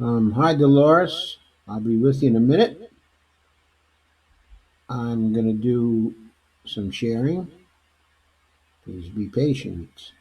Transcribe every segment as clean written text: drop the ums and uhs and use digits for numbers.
Hi, Dolores. I'll be with you in a minute. I'm going to do some sharing. Please be patient.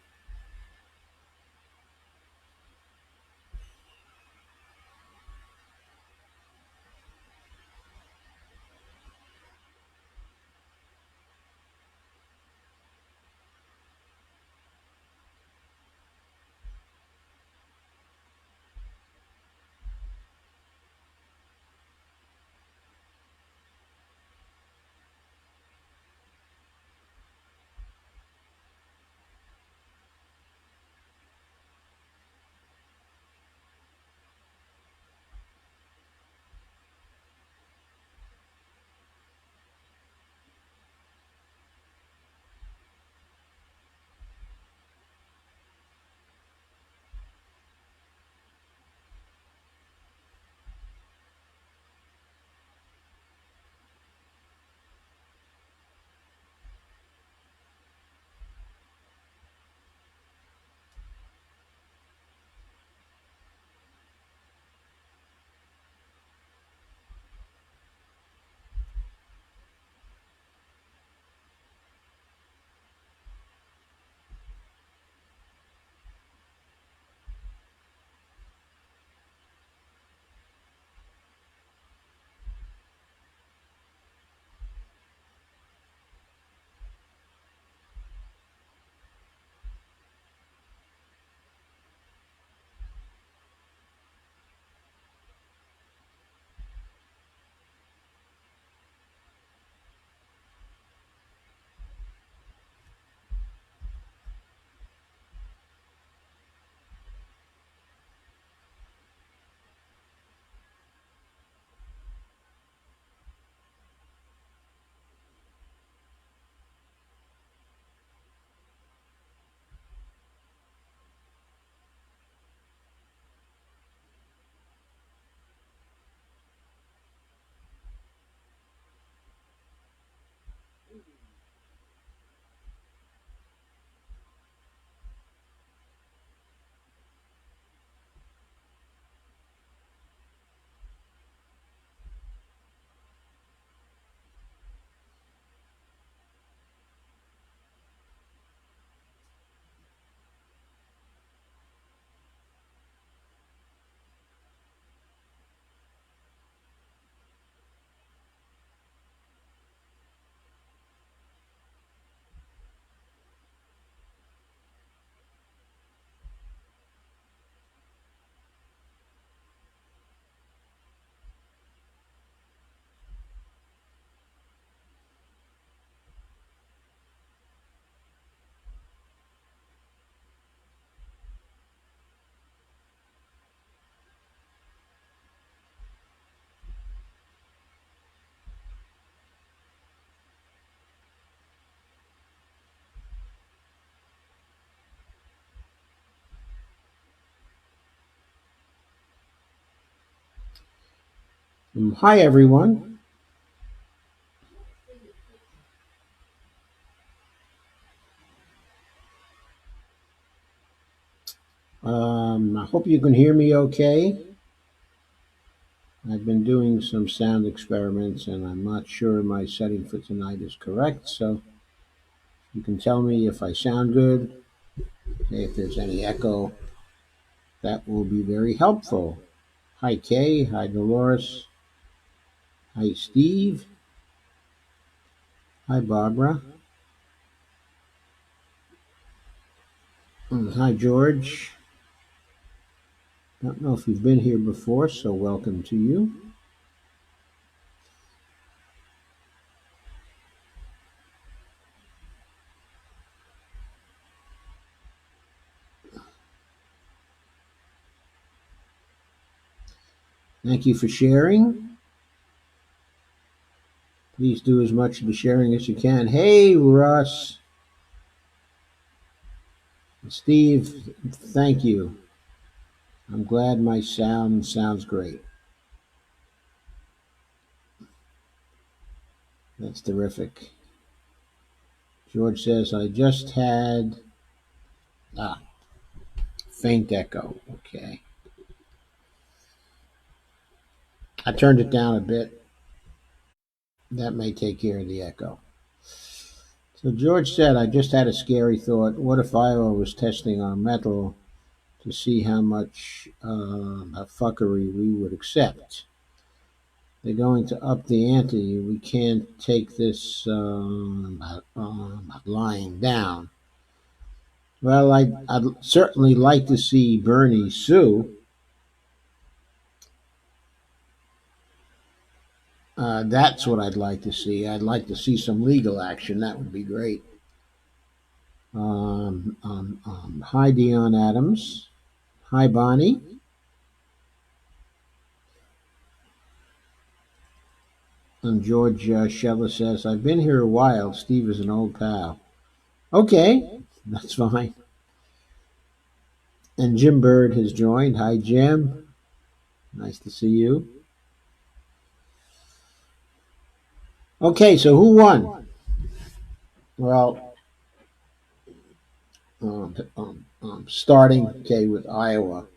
Hi, everyone. I hope you can hear me okay. I've been doing some sound experiments and I'm not sure my setting for tonight is correct, so you can tell me if I sound good. If there's any echo, that will be very helpful. Hi, Kay. Hi, Dolores. Hi, Steve. Hi, Barbara. Hi, George. Don't know if you've been here before, so welcome to you. Thank you for sharing. Please do as much of the sharing as you can. Hey, Russ. Steve, thank you. I'm glad my sound sounds great. That's terrific. George says, I just had faint echo. Okay. I turned it down a bit. That may take care of the echo. So George said, I just had a scary thought. What if Iowa was testing our metal to see how much fuckery we would accept? They're going to up the ante. We can't take this lying down. Well, I'd certainly like to see Bernie sue. That's what I'd like to see. I'd like to see some legal action. That would be great. Hi, Dion Adams. Hi, Bonnie. And George Shella says, I've been here a while. Steve is an old pal. Okay, that's fine. And Jim Bird has joined. Hi, Jim. Nice to see you. Okay, so who won? Well, starting with Iowa.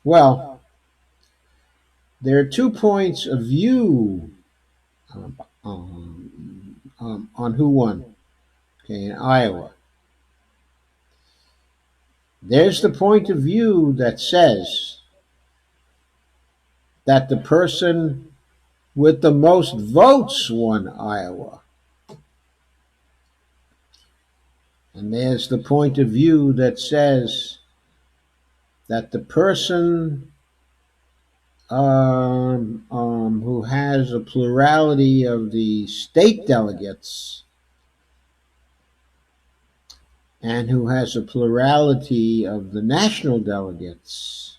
Well, there are 2 points of view on who won. In Iowa. There's the point of view that says that the person with the most votes won Iowa. And there's the point of view that says that the person who has a plurality of the state delegates and who has a plurality of the national delegates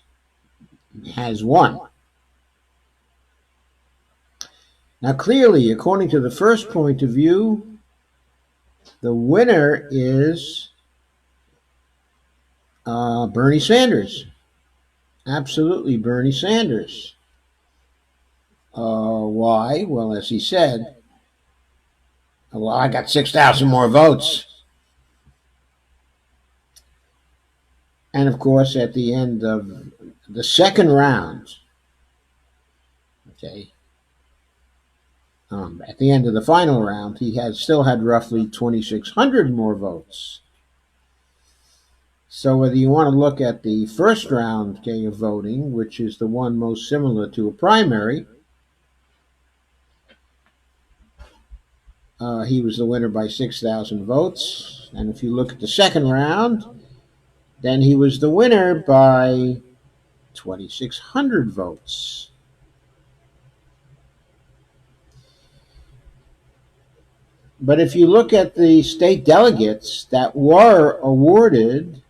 has won. Now, clearly, according to the first point of view, the winner is Bernie Sanders. Absolutely, Bernie Sanders. Why? Well, as he said, well, I got 6,000 more votes. And of course, at the end of the second round, at the end of the final round, he still had roughly 2,600 more votes. So whether you want to look at the first round of voting, which is the one most similar to a primary, he was the winner by 6,000 votes. And if you look at the second round, then he was the winner by 2,600 votes. But if you look at the state delegates that were awarded,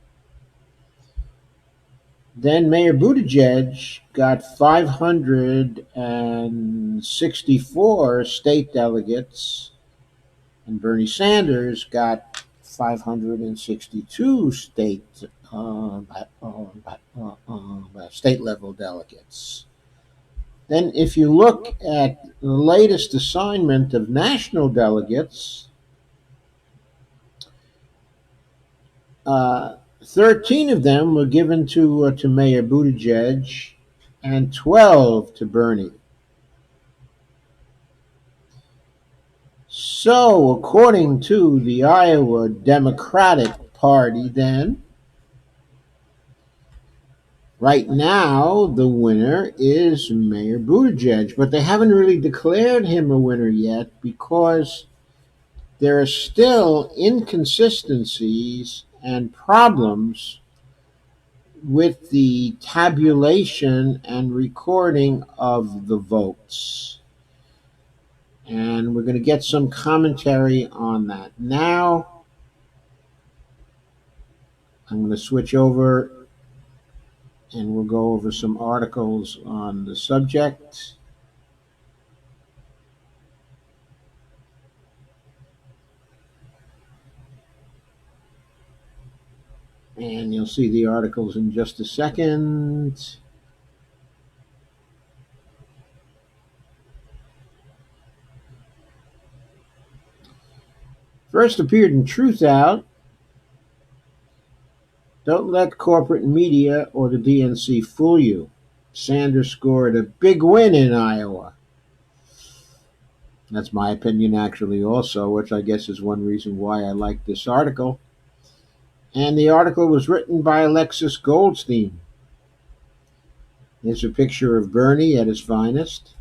then Mayor Buttigieg got 564 state delegates, and Bernie Sanders got 562 state level delegates. Then if you look at the latest assignment of national delegates, 13 of them were given to Mayor Buttigieg and 12 to Bernie. So, according to the Iowa Democratic Party, then, right now the winner is Mayor Buttigieg, but they haven't really declared him a winner yet because there are still inconsistencies and problems with the tabulation and recording of the votes. And we're going to get some commentary on that now. I'm going to switch over and we'll go over some articles on the subject. And you'll see the articles in just a second. First appeared in Truthout, Don't let corporate media or the DNC fool you. Sanders scored a big win in Iowa. That's my opinion, actually, also, which I guess is one reason why I like this article. And the article was written by Alexis Goldstein. Here's a picture of Bernie at his finest.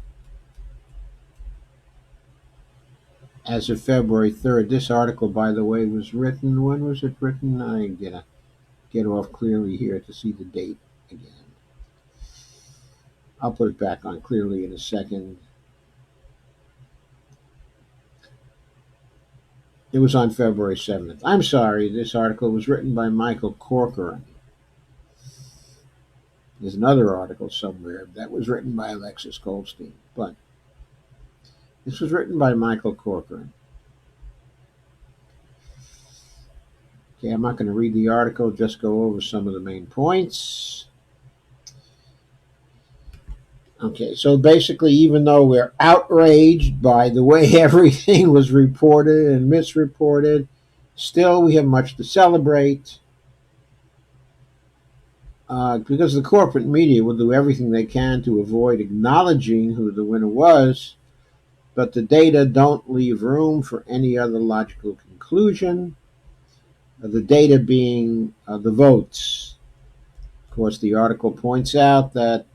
As of February 3rd, this article, by the way, was written. When was it written? I'm going to get off clearly here to see the date again. I'll put it back on clearly in a second. It was on February 7th. I'm sorry, this article was written by Michael Corcoran. There's another article somewhere that was written by Alexis Goldstein, but this was written by Michael Corcoran. Okay, I'm not going to read the article, just go over some of the main points. Okay, so basically, even though we're outraged by the way everything was reported and misreported, still we have much to celebrate. Because the corporate media will do everything they can to avoid acknowledging who the winner was, but the data don't leave room for any other logical conclusion. The data being the votes. Of course, the article points out that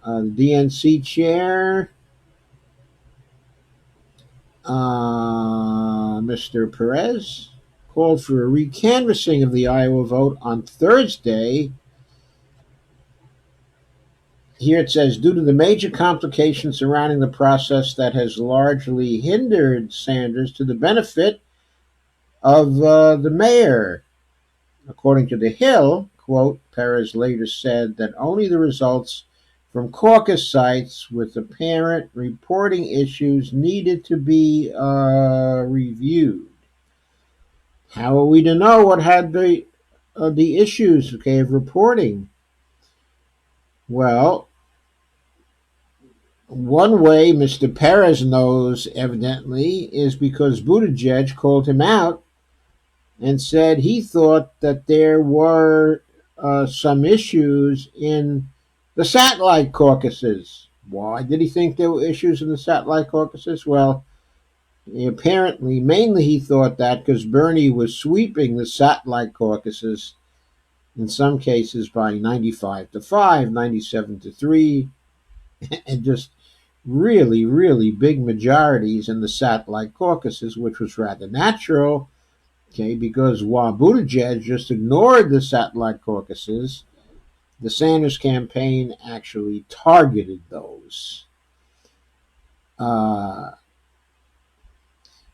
the DNC chair, Mr. Perez, called for a recanvassing of the Iowa vote on Thursday. Here it says, due to the major complications surrounding the process that has largely hindered Sanders to the benefit of the mayor. According to The Hill, quote, Perez later said that only the results from caucus sites with apparent reporting issues needed to be reviewed. How are we to know what had the issues, okay, of reporting? Well, one way Mr. Perez knows, evidently, is because Buttigieg called him out and said he thought that there were some issues in the satellite caucuses. Why did he think there were issues in the satellite caucuses? Well, apparently, mainly he thought that because Bernie was sweeping the satellite caucuses, in some cases by 95-5, 97-3, and just really, really big majorities in the satellite caucuses, which was rather natural. Okay, because while Buttigieg just ignored the satellite caucuses, the Sanders campaign actually targeted those.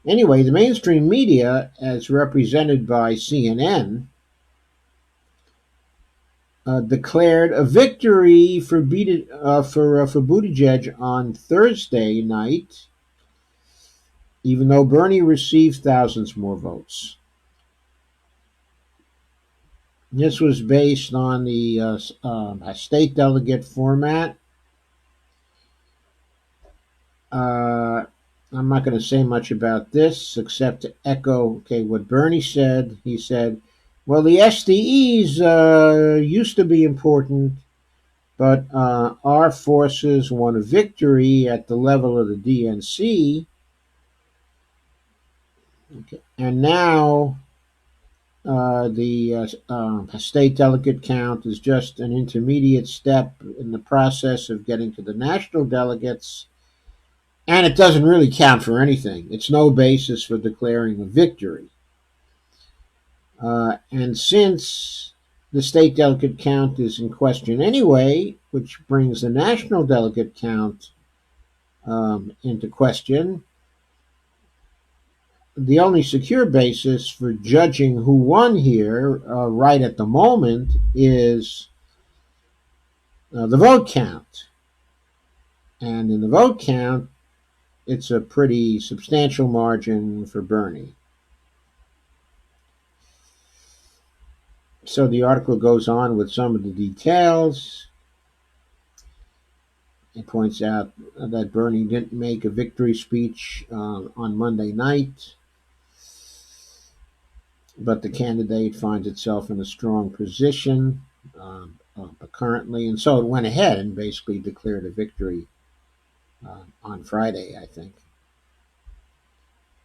Anyway, the mainstream media, as represented by CNN, declared a victory for Buttigieg on Thursday night, even though Bernie received thousands more votes. This was based on the state delegate format. I'm not going to say much about this except to echo what Bernie said. He said, well, the SDEs used to be important, but our forces won a victory at the level of the DNC. Okay. And now the state delegate count is just an intermediate step in the process of getting to the national delegates, and it doesn't really count for anything. It's no basis for declaring a victory. And since the state delegate count is in question anyway, which brings the national delegate count into question, the only secure basis for judging who won here right at the moment is the vote count. And in the vote count, it's a pretty substantial margin for Bernie. So the article goes on with some of the details. It points out that Bernie didn't make a victory speech on Monday night. but the candidate finds itself in a strong position currently, and so it went ahead and basically declared a victory on Friday, I think,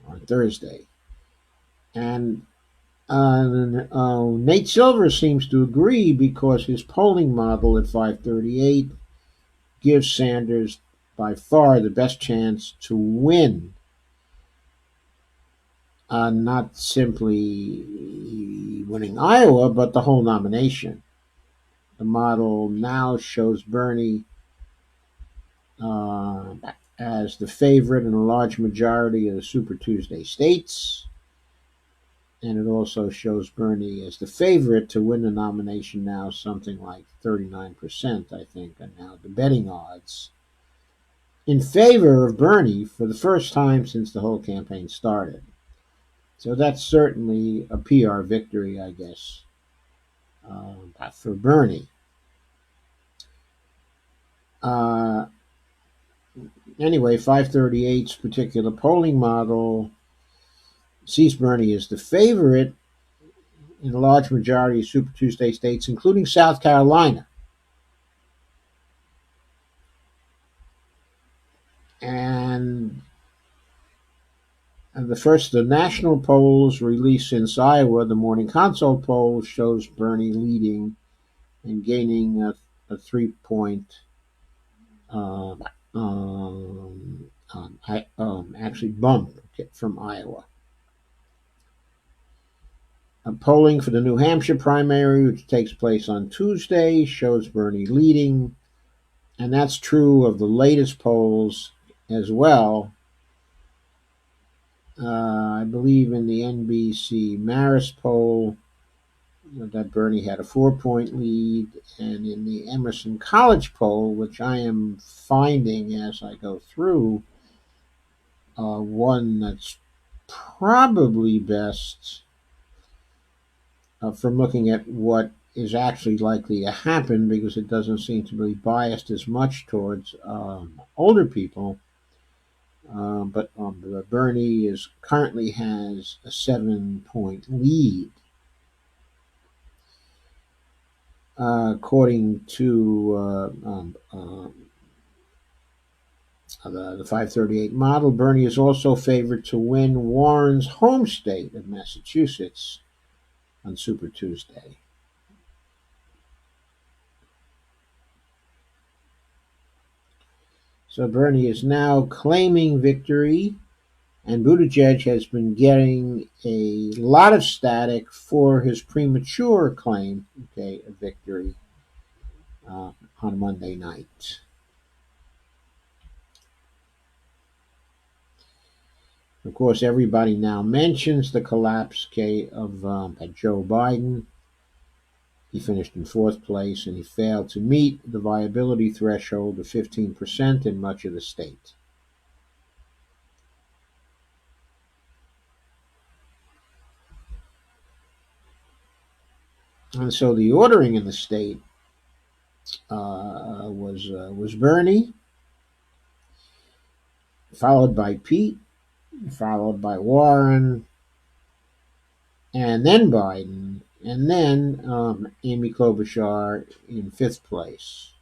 on Thursday. And Nate Silver seems to agree because his polling model at 538 gives Sanders by far the best chance to win, not simply winning Iowa, but the whole nomination. The model now shows Bernie uh, as the favorite in a large majority of the Super Tuesday states. And it also shows Bernie as the favorite to win the nomination now, something like 39%, I think, are now the betting odds in favor of Bernie for the first time since the whole campaign started. So that's certainly a PR victory, I guess, for Bernie. Anyway, 538's particular polling model sees Bernie as the favorite in a large majority of Super Tuesday states, including South Carolina. And the national polls released since Iowa, the Morning Consult poll, shows Bernie leading and gaining a 3-point actually bump from Iowa. Polling for the New Hampshire primary, which takes place on Tuesday, shows Bernie leading, and that's true of the latest polls as well. I believe in the NBC Marist poll that Bernie had a 4-point lead, and in the Emerson College poll, which I am finding as I go through, one that's probably best from looking at what is actually likely to happen, because it doesn't seem to be biased as much towards older people. But Bernie currently has a 7-point lead, according to the 538 model. Bernie is also favored to win Warren's home state of Massachusetts on Super Tuesday. So Bernie is now claiming victory, and Buttigieg has been getting a lot of static for his premature claim, of victory on Monday night. Of course, everybody now mentions the collapse of Joe Biden. He finished in 4th place, and he failed to meet the viability threshold of 15% in much of the state. And so the ordering in the state was Bernie, followed by Pete, followed by Warren, and then Biden, and then Amy Klobuchar in 5th place.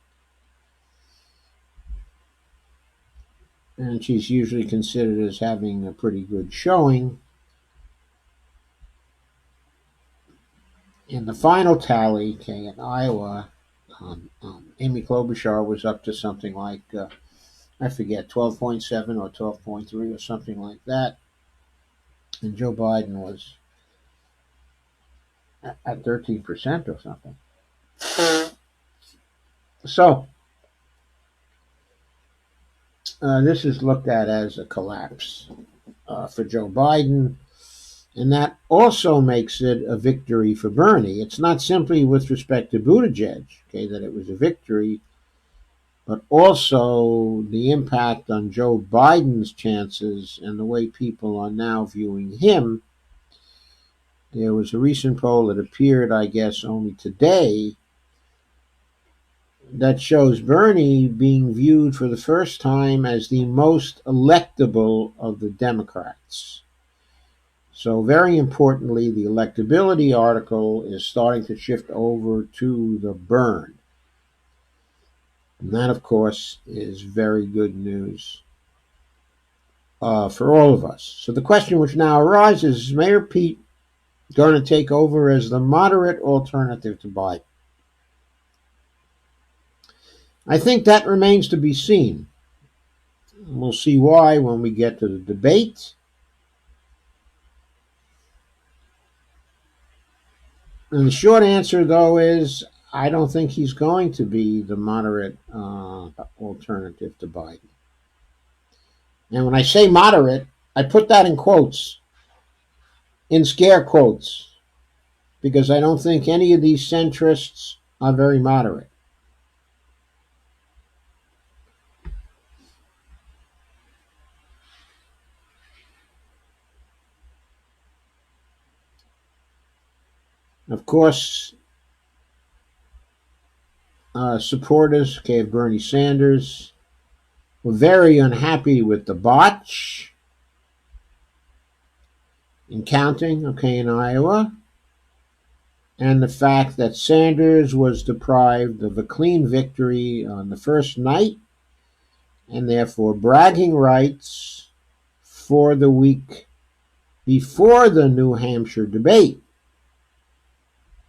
And she's usually considered as having a pretty good showing. In the final tally, in Iowa, Amy Klobuchar was up to something like, I forget, 12.7 or 12.3 or something like that. And Joe Biden was at 13% or something. So this is looked at as a collapse for Joe Biden, and that also makes it a victory for Bernie. It's not simply with respect to Buttigieg, that it was a victory, but also the impact on Joe Biden's chances and the way people are now viewing him. There was a recent poll that appeared, I guess, only today, that shows Bernie being viewed for the first time as the most electable of the Democrats. So, very importantly, the electability article is starting to shift over to the burn. And that, of course, is very good news for all of us. So, the question which now arises is Mayor Pete going to take over as the moderate alternative to Biden? I think that remains to be seen. We'll see why when we get to the debate. And the short answer, though, is I don't think he's going to be the moderate alternative to Biden. And when I say moderate, I put that in quotes, in scare quotes, because I don't think any of these centrists are very moderate. Of course, supporters of Bernie Sanders were very unhappy with the botch in counting, in Iowa, and the fact that Sanders was deprived of a clean victory on the first night, and therefore bragging rights for the week before the New Hampshire debate.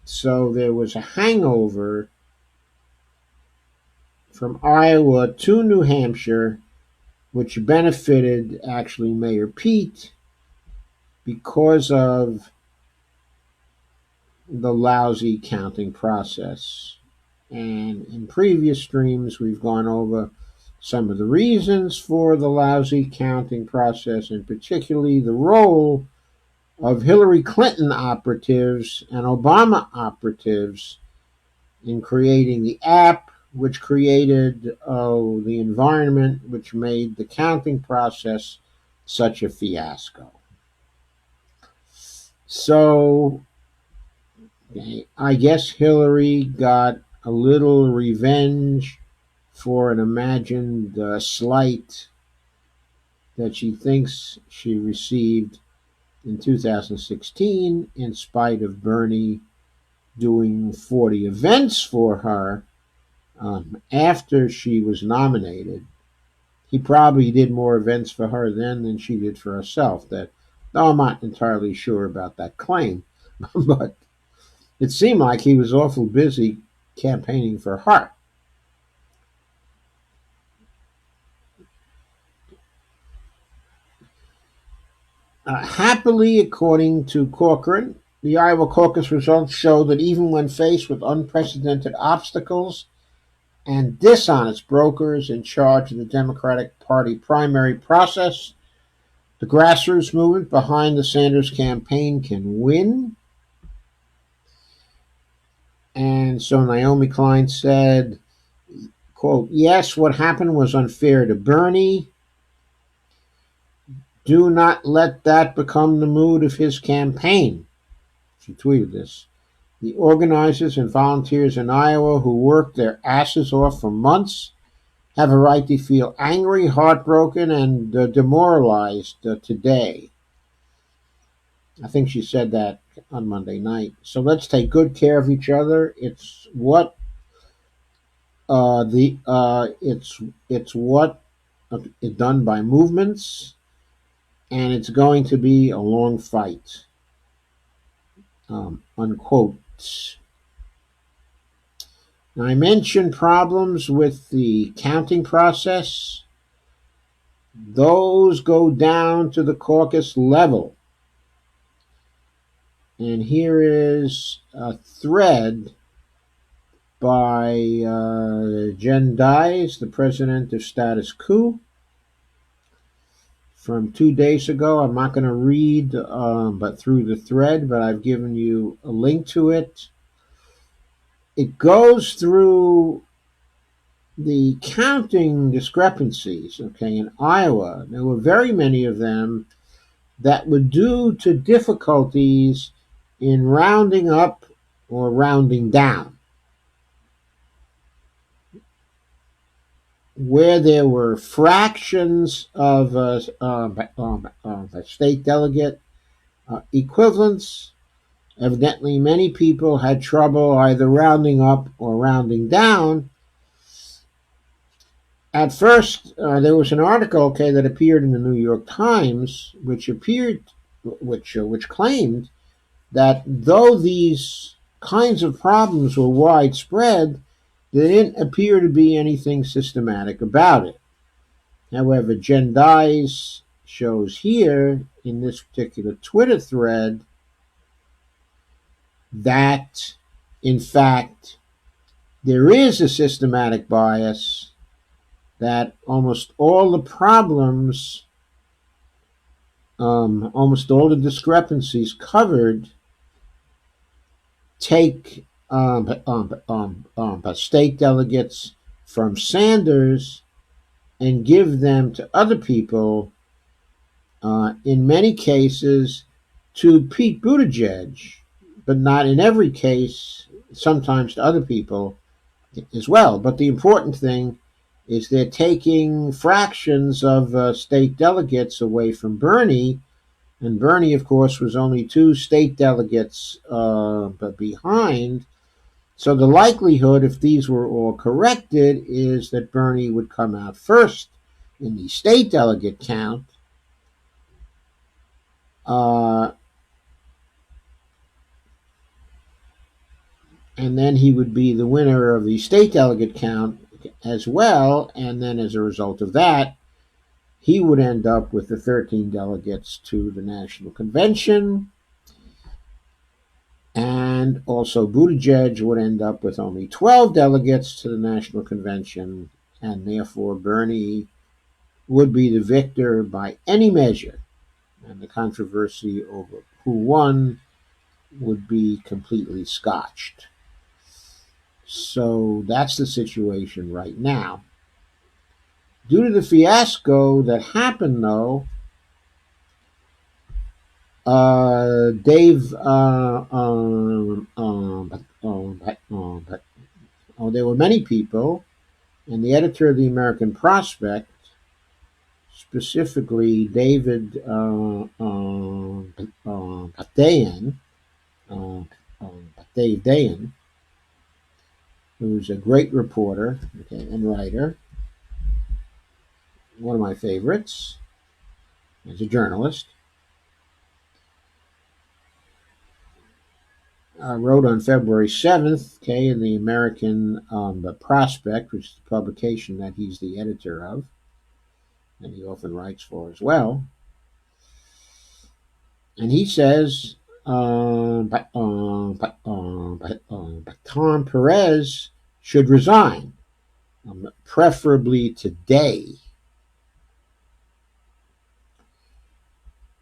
So there was a hangover from Iowa to New Hampshire, which benefited actually Mayor Pete because of the lousy counting process. And in previous streams, we've gone over some of the reasons for the lousy counting process, and particularly the role of Hillary Clinton operatives and Obama operatives in creating the app, which created the environment which made the counting process such a fiasco. So I guess Hillary got a little revenge for an imagined slight that she thinks she received in 2016, in spite of Bernie doing 40 events for her after she was nominated. He probably did more events for her then than she did for herself. I'm not entirely sure about that claim, but it seemed like he was awful busy campaigning for her. Happily, according to Corcoran, the Iowa caucus results show that even when faced with unprecedented obstacles and dishonest brokers in charge of the Democratic Party primary process, the grassroots movement behind the Sanders campaign can win. And so Naomi Klein said, quote, "Yes, what happened was unfair to Bernie. Do not let that become the mood of his campaign." She tweeted this. "The organizers and volunteers in Iowa who worked their asses off for months have a right to feel angry, heartbroken, and demoralized today." I think she said that on Monday night. So let's take good care of each other. It's what it's what is done by movements, and it's going to be a long fight. Unquote. Now, I mentioned problems with the counting process. Those go down to the caucus level. And here is a thread by Jen Dyes, the president of Status Coup, from 2 days ago. I'm not going to read but through the thread, but I've given you a link to it. It goes through the counting discrepancies, in Iowa. There were very many of them that were due to difficulties in rounding up or rounding down, where there were fractions of a state delegate equivalents. Evidently, many people had trouble either rounding up or rounding down. At first, there was an article, that appeared in the New York Times, which claimed that though these kinds of problems were widespread, there didn't appear to be anything systematic about it. However, Jen Dies shows here in this particular Twitter thread that, in fact, there is a systematic bias, that almost all the problems, almost all the discrepancies covered take state delegates from Sanders and give them to other people, in many cases to Pete Buttigieg, but not in every case, sometimes to other people as well. But the important thing is they're taking fractions of state delegates away from Bernie, and Bernie, of course, was only 2 state delegates behind. So the likelihood, if these were all corrected, is that Bernie would come out first in the state delegate count. And then he would be the winner of the state delegate count as well. And then as a result of that, he would end up with the 13 delegates to the National Convention. And also Buttigieg would end up with only 12 delegates to the National Convention. And therefore Bernie would be the victor by any measure. And the controversy over who won would be completely scotched. So that's the situation right now. Due to the fiasco that happened, though, Dave, there were many people, and the editor of the American Prospect, specifically David Dave Dayen, who's a great reporter and writer, one of my favorites as a journalist, wrote on February 7th, in the American Prospect, which is the publication that he's the editor of, and he often writes for as well. And he says, Tom Perez should resign, preferably today.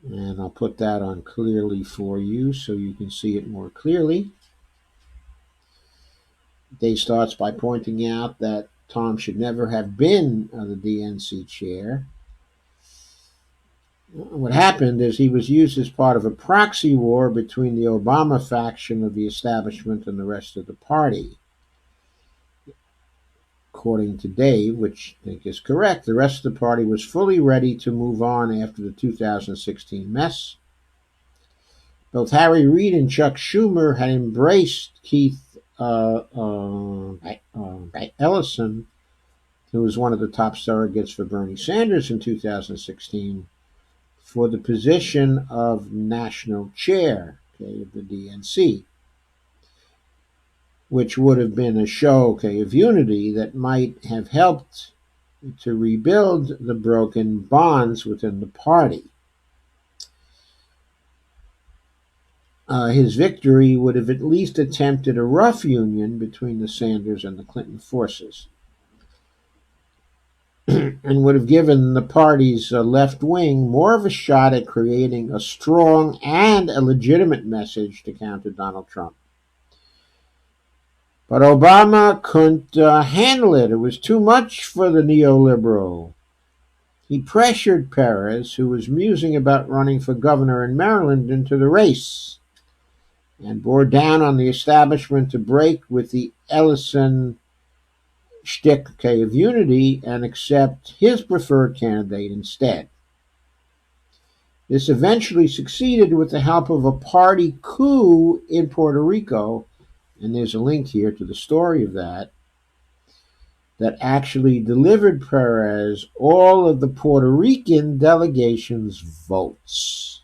And I'll put that on clearly for you so you can see it more clearly. Day starts by pointing out that Tom should never have been the DNC chair. What happened is he was used as part of a proxy war between the Obama faction of the establishment and the rest of the party. According to Dave, which I think is correct, the rest of the party was fully ready to move on after the 2016 mess. Both Harry Reid and Chuck Schumer had embraced Keith Ellison, who was one of the top surrogates for Bernie Sanders in 2016, for the position of national chair of the DNC, which would have been a show of unity that might have helped to rebuild the broken bonds within the party. His victory would have at least attempted a rough union between the Sanders and the Clinton forces, and would have given the party's left wing more of a shot at creating a strong and a legitimate message to counter Donald Trump. But Obama couldn't handle it. It was too much for the neoliberal. He pressured Perez, who was musing about running for governor in Maryland, into the race, and bore down on the establishment to break with the Ellison shtick of unity and accept his preferred candidate instead. This eventually succeeded with the help of a party coup in Puerto Rico, and there's a link here to the story of that actually delivered Perez all of the Puerto Rican delegation's votes,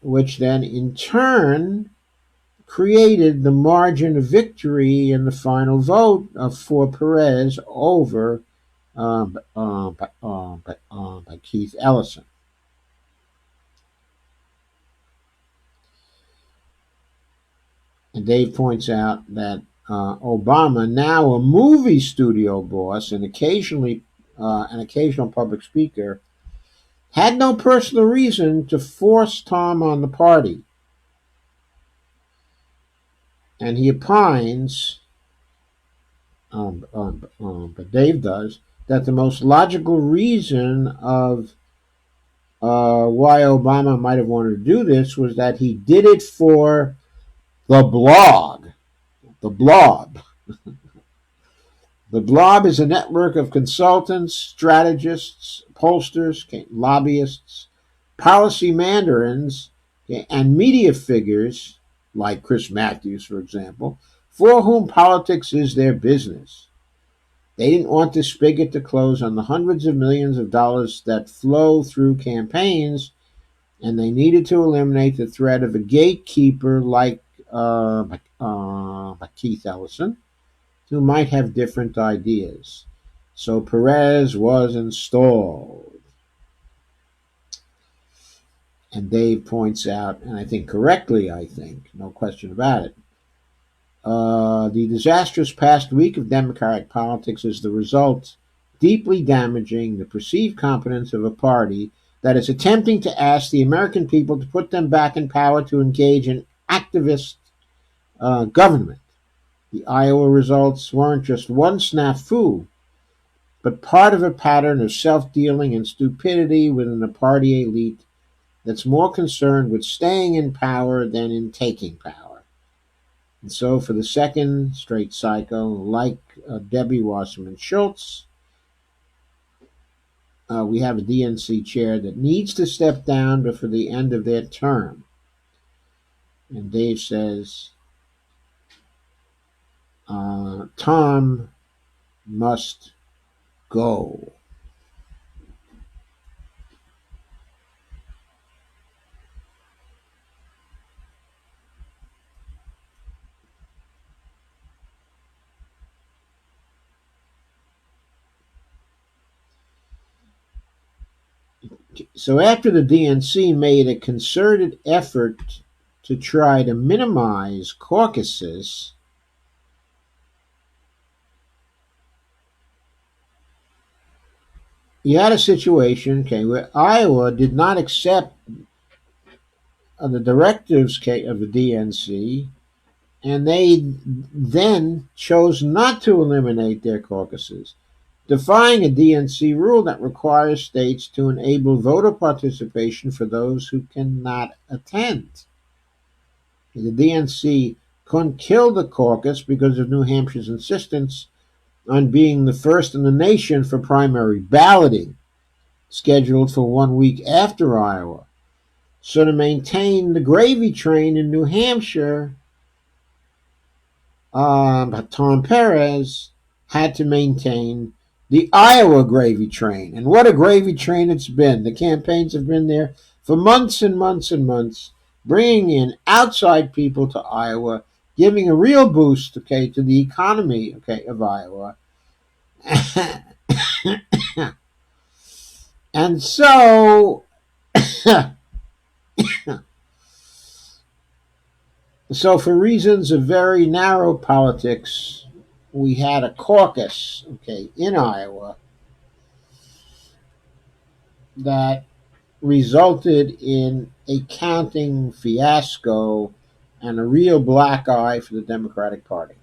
which then in turn created the margin of victory in the final vote for Perez over by Keith Ellison. And Dave points out that Obama, now a movie studio boss and occasionally an occasional public speaker, had no personal reason to force Tom on the party. And he opines, but Dave does, that the most logical reason of why Obama might have wanted to do this was that he did it for the blog. The blob. The blob is a network of consultants, strategists, pollsters, lobbyists, policy mandarins, and media figures, like Chris Matthews, for example, for whom politics is their business. They didn't want the spigot to close on the hundreds of millions of dollars that flow through campaigns, and they needed to eliminate the threat of a gatekeeper like Keith Ellison, who might have different ideas. So Perez was installed. And Dave points out, and I think correctly, no question about it, the disastrous past week of Democratic politics is the result, deeply damaging the perceived competence of a party that is attempting to ask the American people to put them back in power to engage in activist government. The Iowa results weren't just one snafu, but part of a pattern of self-dealing and stupidity within the party elite that's more concerned with staying in power than in taking power. And so for the second straight cycle, like Debbie Wasserman Schultz, we have a DNC chair that needs to step down before the end of their term. And Dave says, Tom must go. So after the DNC made a concerted effort to try to minimize caucuses, you had a situation, where Iowa did not accept the directives of the DNC, and they then chose not to eliminate their caucuses, defying a DNC rule that requires states to enable voter participation for those who cannot attend. The DNC couldn't kill the caucus because of New Hampshire's insistence on being the first in the nation for primary balloting, scheduled for 1 week after Iowa. So to maintain the gravy train in New Hampshire, Tom Perez had to maintain the Iowa gravy train. And what a gravy train it's been. The campaigns have been there for months and months and months, bringing in outside people to Iowa, giving a real boost, to the economy, of Iowa. And so, for reasons of very narrow politics, we had a caucus, in Iowa that resulted in a counting fiasco and a real black eye for the Democratic Party.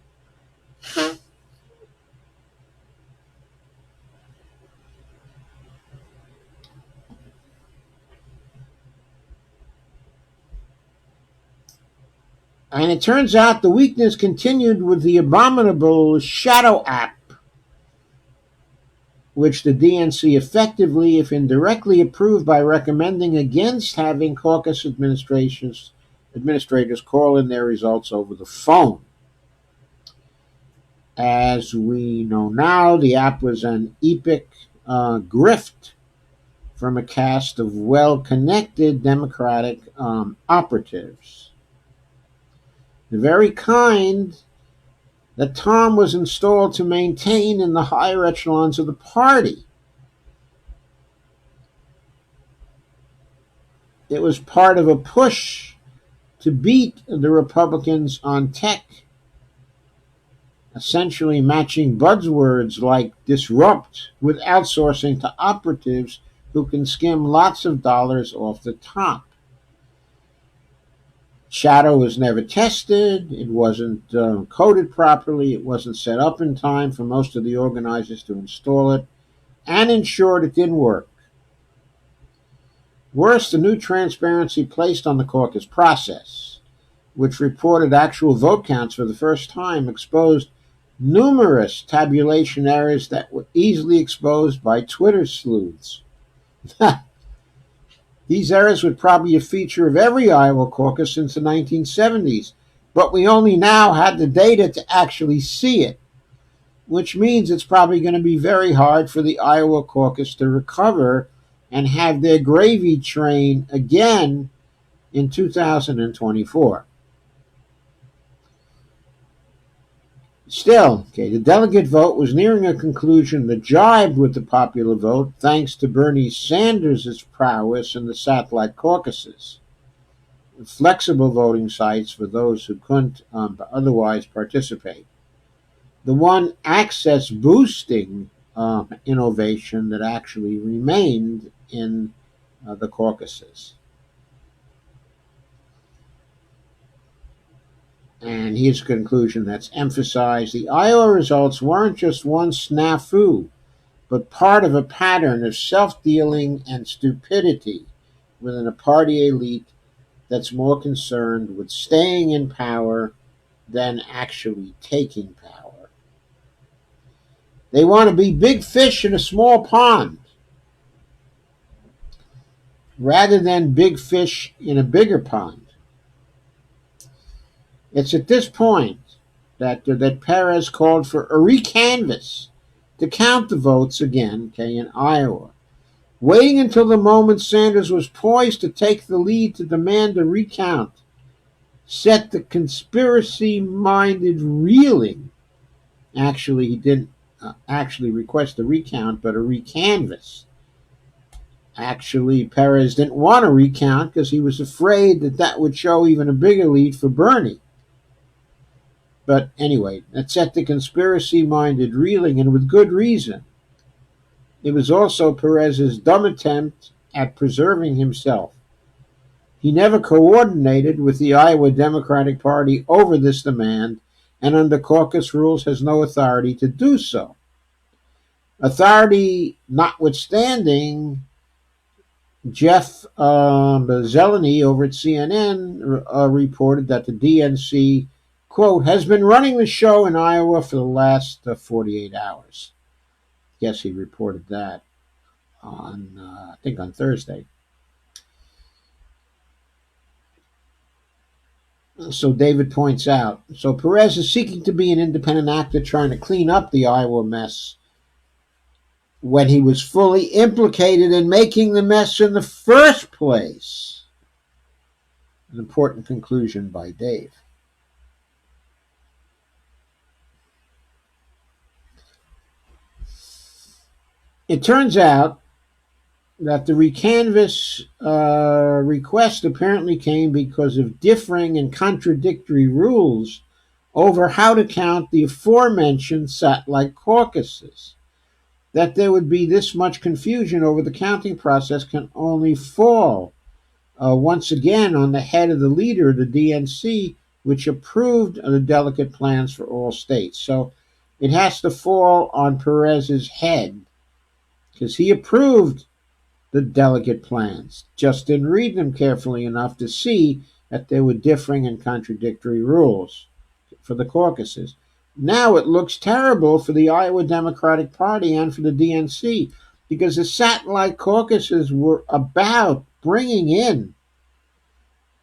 And it turns out the weakness continued with the abominable Shadow app, which the DNC effectively, if indirectly, approved by recommending against having caucus administrators call in their results over the phone. As we know now, the app was an epic grift from a cast of well-connected Democratic operatives. The very kind that Tom was installed to maintain in the higher echelons of the party. It was part of a push to beat the Republicans on tech, essentially matching buzzwords like disrupt with outsourcing to operatives who can skim lots of dollars off the top. Shadow was never tested, it wasn't coded properly, it wasn't set up in time for most of the organizers to install it, and in short, it didn't work. Worse, the new transparency placed on the caucus process, which reported actual vote counts for the first time, exposed numerous tabulation errors that were easily exposed by Twitter sleuths. These errors were probably a feature of every Iowa caucus since the 1970s, but we only now had the data to actually see it, which means it's probably going to be very hard for the Iowa caucus to recover and have their gravy train again in 2024. Still, the delegate vote was nearing a conclusion that jibed with the popular vote thanks to Bernie Sanders' prowess in the satellite caucuses. Flexible voting sites for those who couldn't otherwise participate. The one access boosting innovation that actually remained in the caucuses. And here's a conclusion that's emphasized. The Iowa results weren't just one snafu, but part of a pattern of self-dealing and stupidity within a party elite that's more concerned with staying in power than actually taking power. They want to be big fish in a small pond rather than big fish in a bigger pond. It's at this point that Perez called for a recanvass to count the votes again, in Iowa, waiting until the moment Sanders was poised to take the lead to demand a recount, set the conspiracy-minded reeling. Actually, he didn't actually request a recount, but a recanvass. Actually, Perez didn't want a recount because he was afraid that would show even a bigger lead for Bernie. But anyway, that set the conspiracy-minded reeling, and with good reason. It was also Perez's dumb attempt at preserving himself. He never coordinated with the Iowa Democratic Party over this demand, and under caucus rules has no authority to do so. Authority notwithstanding, Jeff Zeleny over at CNN reported that the DNC, quote, has been running the show in Iowa for the last 48 hours. Yes, he reported that on, I think on Thursday. So David points out, so Perez is seeking to be an independent actor trying to clean up the Iowa mess when he was fully implicated in making the mess in the first place. An important conclusion by Dave. It turns out that the recanvass request apparently came because of differing and contradictory rules over how to count the aforementioned satellite caucuses. That there would be this much confusion over the counting process can only fall once again on the head of the leader of the DNC, which approved the delegate plans for all states. So it has to fall on Perez's head because he approved the delegate plans, just didn't read them carefully enough to see that there were differing and contradictory rules for the caucuses. Now it looks terrible for the Iowa Democratic Party and for the DNC, because the satellite caucuses were about bringing in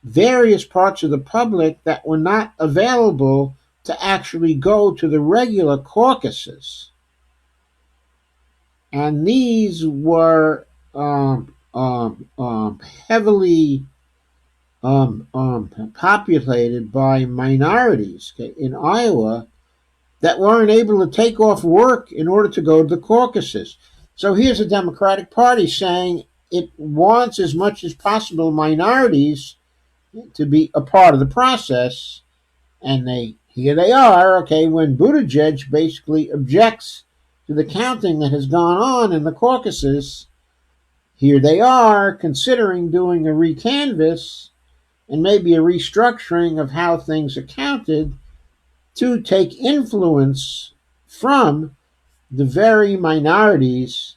various parts of the public that were not available to actually go to the regular caucuses. And these were heavily populated by minorities, okay, in Iowa, that weren't able to take off work in order to go to the caucuses. So here's the Democratic Party saying it wants as much as possible minorities to be a part of the process, and here they are, okay, when Buttigieg basically objects to the counting that has gone on in the caucuses. Here they are considering doing a recanvass and maybe a restructuring of how things are counted to take influence from the very minorities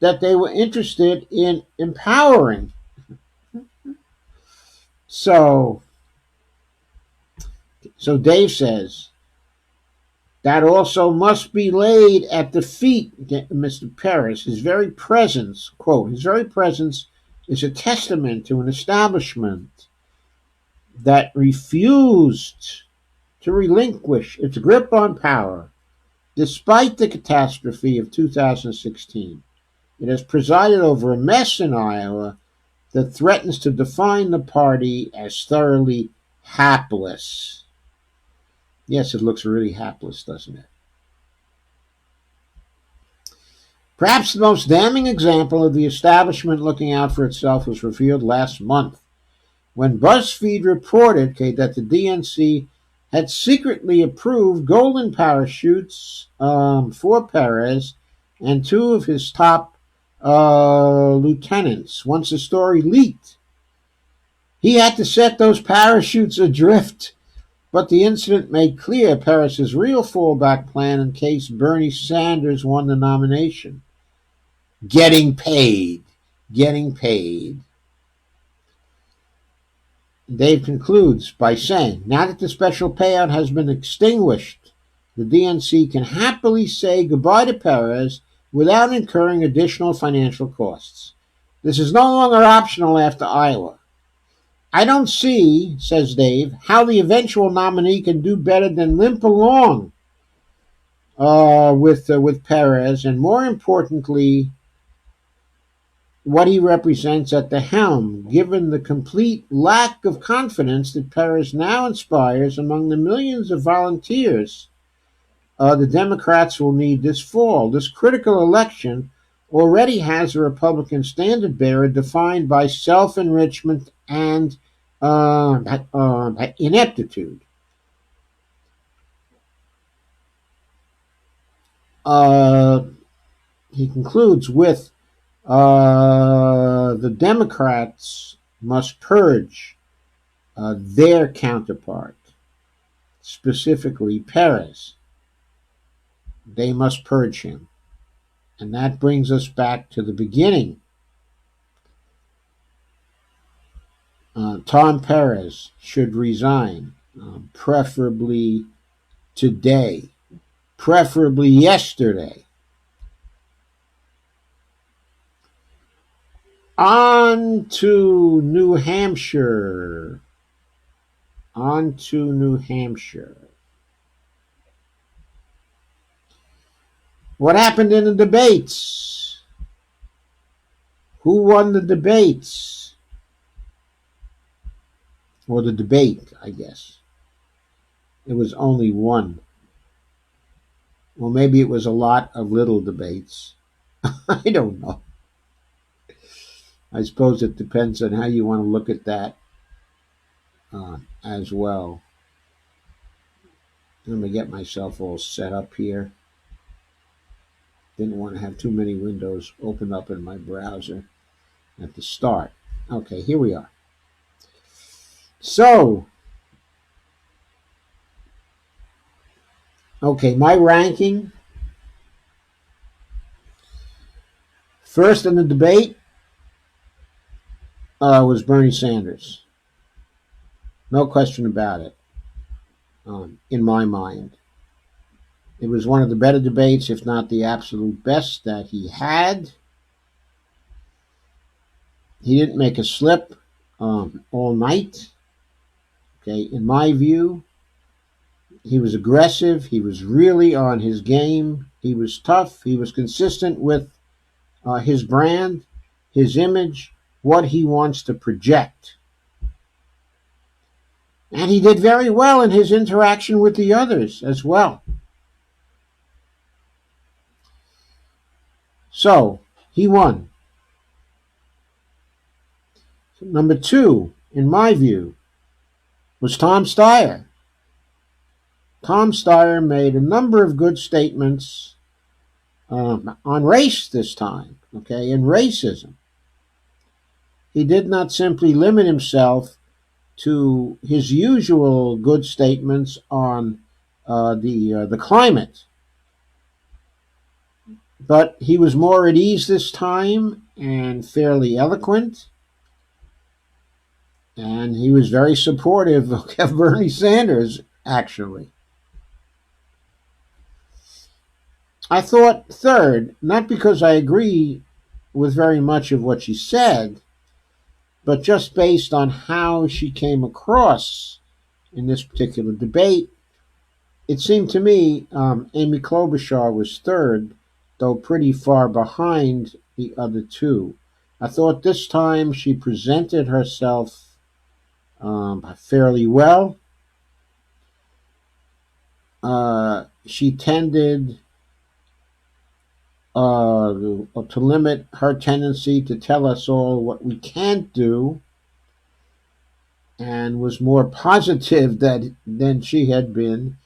that they were interested in empowering. So Dave says that also must be laid at the feet of Mr. Perez. His very presence, quote, his very presence is a testament to an establishment that refused to relinquish its grip on power despite the catastrophe of 2016. It has presided over a mess in Iowa that threatens to define the party as thoroughly hapless. Yes, it looks really hapless, doesn't it? Perhaps the most damning example of the establishment looking out for itself was revealed last month when BuzzFeed reported, okay, that the DNC had secretly approved golden parachutes for Perez and two of his top lieutenants. Once the story leaked, he had to set those parachutes adrift. But the incident made clear Perez's real fallback plan in case Bernie Sanders won the nomination. Getting paid. Getting paid. Dave concludes by saying, now that the special payout has been extinguished, the DNC can happily say goodbye to Perez without incurring additional financial costs. This is no longer optional after Iowa. I don't see, says Dave, how the eventual nominee can do better than limp along with Perez, and more importantly, what he represents at the helm, given the complete lack of confidence that Perez now inspires among the millions of volunteers the Democrats will need this fall. This critical election already has a Republican standard bearer defined by self-enrichment and ineptitude. He concludes with the Democrats must purge their counterpart, specifically Perez. They must purge him. And that brings us back to the beginning. Tom Perez should resign, preferably today, preferably yesterday. On to New Hampshire. On to New Hampshire. What happened in the debates? Who won the debates? Or the debate, I guess. It was only one. Well, maybe it was a lot of little debates. I don't know. I suppose it depends on how you want to look at that as well. Let me get myself all set up here. Didn't want to have too many windows open up in my browser at the start. Okay, here we are. So, okay, my ranking. First in the debate was Bernie Sanders. No question about it, in my mind. It was one of the better debates, if not the absolute best that he had. He didn't make a slip all night. Okay, in my view, he was aggressive. He was really on his game. He was tough. He was consistent with his brand, his image, what he wants to project. And he did very well in his interaction with the others as well. So, he won. Number 2, in my view, was Tom Steyer. Tom Steyer made a number of good statements on race this time, okay, and racism. He did not simply limit himself to his usual good statements on the climate, but he was more at ease this time and fairly eloquent, and he was very supportive of Bernie Sanders, actually. I thought third, not because I agree with very much of what she said, but just based on how she came across in this particular debate, it seemed to me Amy Klobuchar was third, though pretty far behind the other two. I thought this time she presented herself fairly well. She tended to limit her tendency to tell us all what we can't do, and was more positive than she had been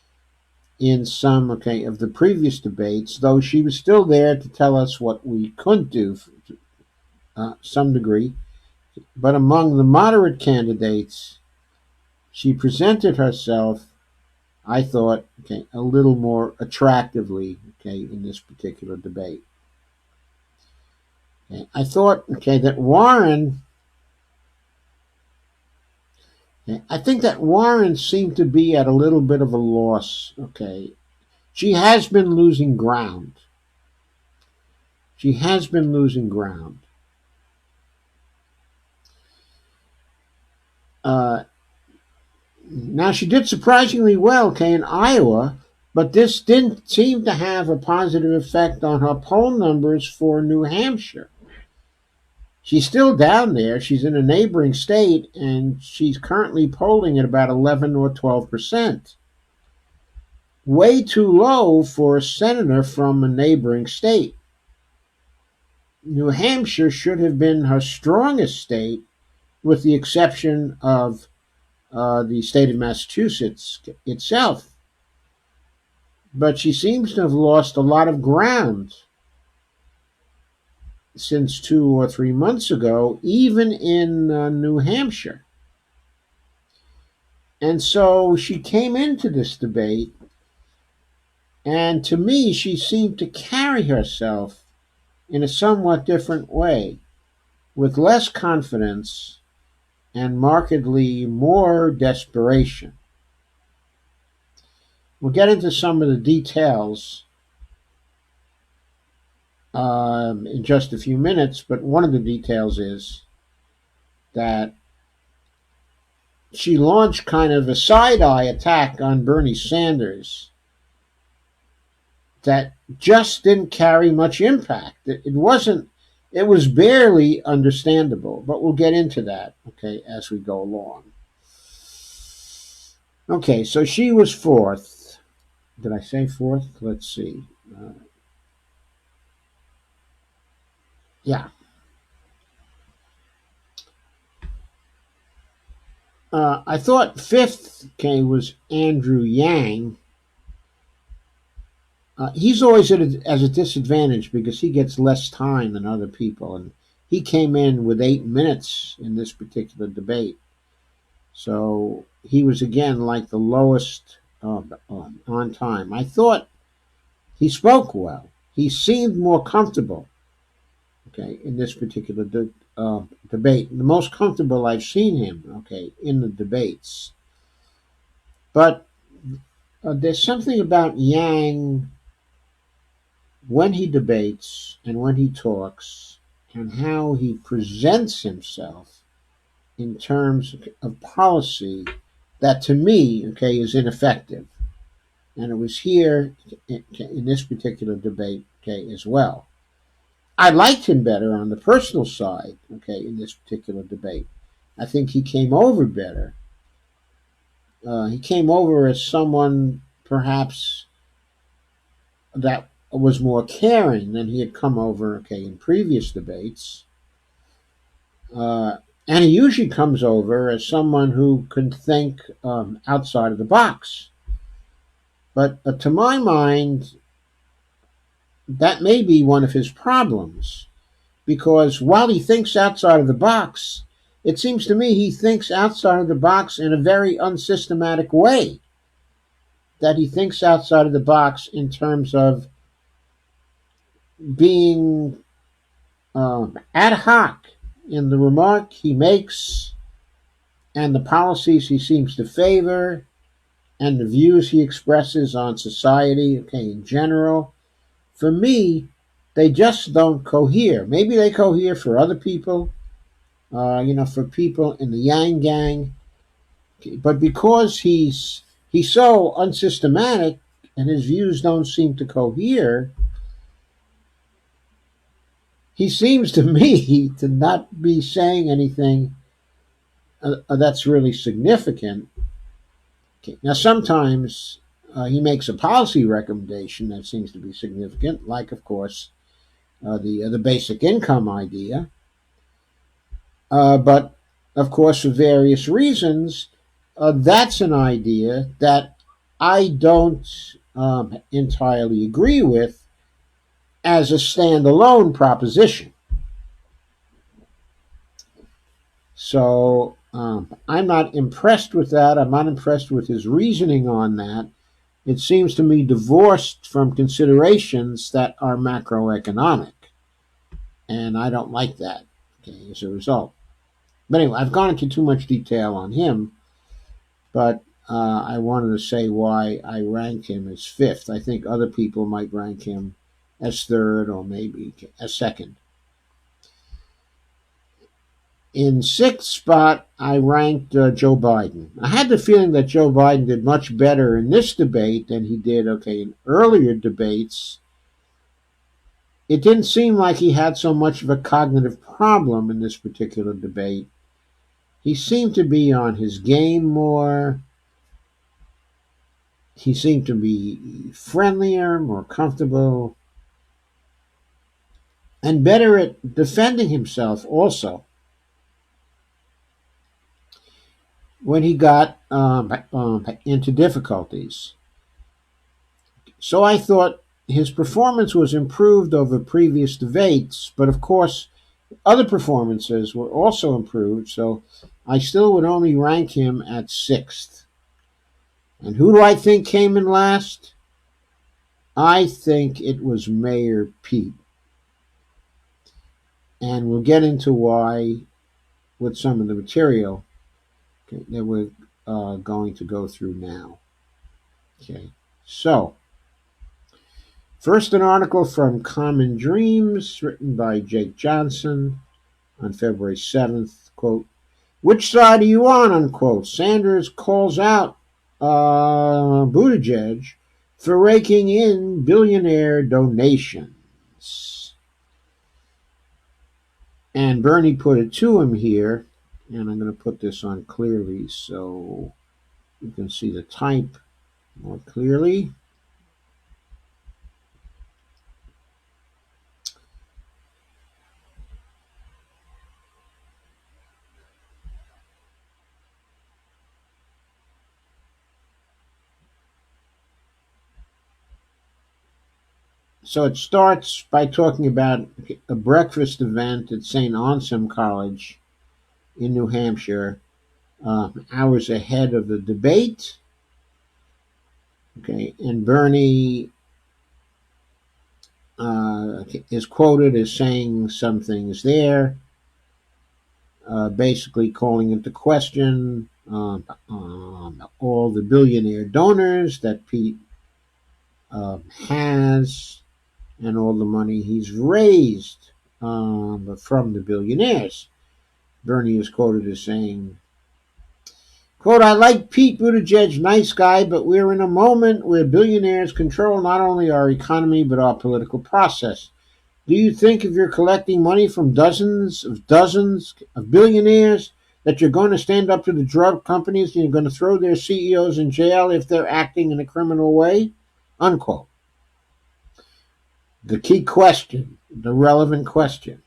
in some of the previous debates, though she was still there to tell us what we couldn't do to some degree. But among the moderate candidates, she presented herself, I thought, a little more attractively, in this particular debate. I thought, that Warren, I think that Warren seemed to be at a little bit of a loss, She has been losing ground. She has been losing ground. Now, she did surprisingly well, in Iowa, but this didn't seem to have a positive effect on her poll numbers for New Hampshire. She's still down there. She's in a neighboring state, and she's currently polling at about 11 or 12%. Way too low for a senator from a neighboring state. New Hampshire should have been her strongest state, with the exception of the state of Massachusetts itself. But she seems to have lost a lot of ground since 2 or 3 months ago, even in New Hampshire. And so she came into this debate, and to me, she seemed to carry herself in a somewhat different way, with less confidence and markedly more desperation. We'll get into some of the details in just a few minutes, but one of the details is that she launched kind of a side-eye attack on Bernie Sanders that just didn't carry much impact. It was barely understandable, but we'll get into that, as we go along. Okay, so she was fourth. Did I say fourth? Let's see. Yeah. I thought fifth, was Andrew Yang. He's always at as a disadvantage because he gets less time than other people, and he came in with 8 minutes in this particular debate. So he was again like the lowest on time. I thought he spoke well. He seemed more comfortable, in this particular debate. The most comfortable I've seen him, in the debates. But There's something about Yang when he debates and when he talks and how he presents himself in terms of policy that to me, okay, is ineffective. And it was here in this particular debate, okay, as well. I liked him better on the personal side, okay, in this particular debate. I think he came over better. He came over as someone perhaps that was more caring than he had come over, okay, in previous debates. Uh, and he usually comes over as someone who can think outside of the box. But to my mind, that may be one of his problems because while he thinks outside of the box, it seems to me he thinks outside of the box in a very unsystematic way. That he thinks outside of the box in terms of being ad hoc in the remark he makes and the policies he seems to favor and the views he expresses on society, okay, in general. For me, they just don't cohere. Maybe they cohere for other people, for people in the Yang Gang, but because he's so unsystematic and his views don't seem to cohere, he seems to me to not be saying anything that's really significant. Okay. Now, sometimes he makes a policy recommendation that seems to be significant, like, of course, the basic income idea. But, of course, for various reasons, that's an idea that I don't entirely agree with as a standalone proposition. So I'm not impressed with that. I'm not impressed with his reasoning on that. It seems to me divorced from considerations that are macroeconomic. And I don't like that, okay, as a result. But anyway, I've gone into too much detail on him, but I wanted to say why I rank him as fifth. I think other people might rank him as third or maybe as second. In sixth spot, I ranked Joe Biden. I had the feeling that Joe Biden did much better in this debate than he did, okay, in earlier debates. It didn't seem like he had so much of a cognitive problem in this particular debate. He seemed to be on his game more. He seemed to be friendlier, more comfortable, and better at defending himself also when he got into difficulties. So I thought his performance was improved over previous debates, but of course, other performances were also improved, so I still would only rank him at sixth. And who do I think came in last? I think it was Mayor Pete. And we'll get into why with some of the material that we're going to go through now. Okay, so first, an article from Common Dreams written by Jake Johnson on February 7th. Quote, which side are you on? Unquote. Sanders calls out Buttigieg for raking in billionaire donations. And Bernie put it to him here, and I'm going to put this on clearly so you can see the type more clearly. So it starts by talking about a breakfast event at St. Anselm College in New Hampshire, hours ahead of the debate. Okay, and Bernie is quoted as saying some things there, basically calling into question all the billionaire donors that Pete has and all the money he's raised from the billionaires. Bernie is quoted as saying, quote, I like Pete Buttigieg, nice guy, but we're in a moment where billionaires control not only our economy but our political process. Do you think if you're collecting money from dozens of billionaires that you're going to stand up to the drug companies and you're going to throw their CEOs in jail if they're acting in a criminal way? Unquote. The key question, the relevant question.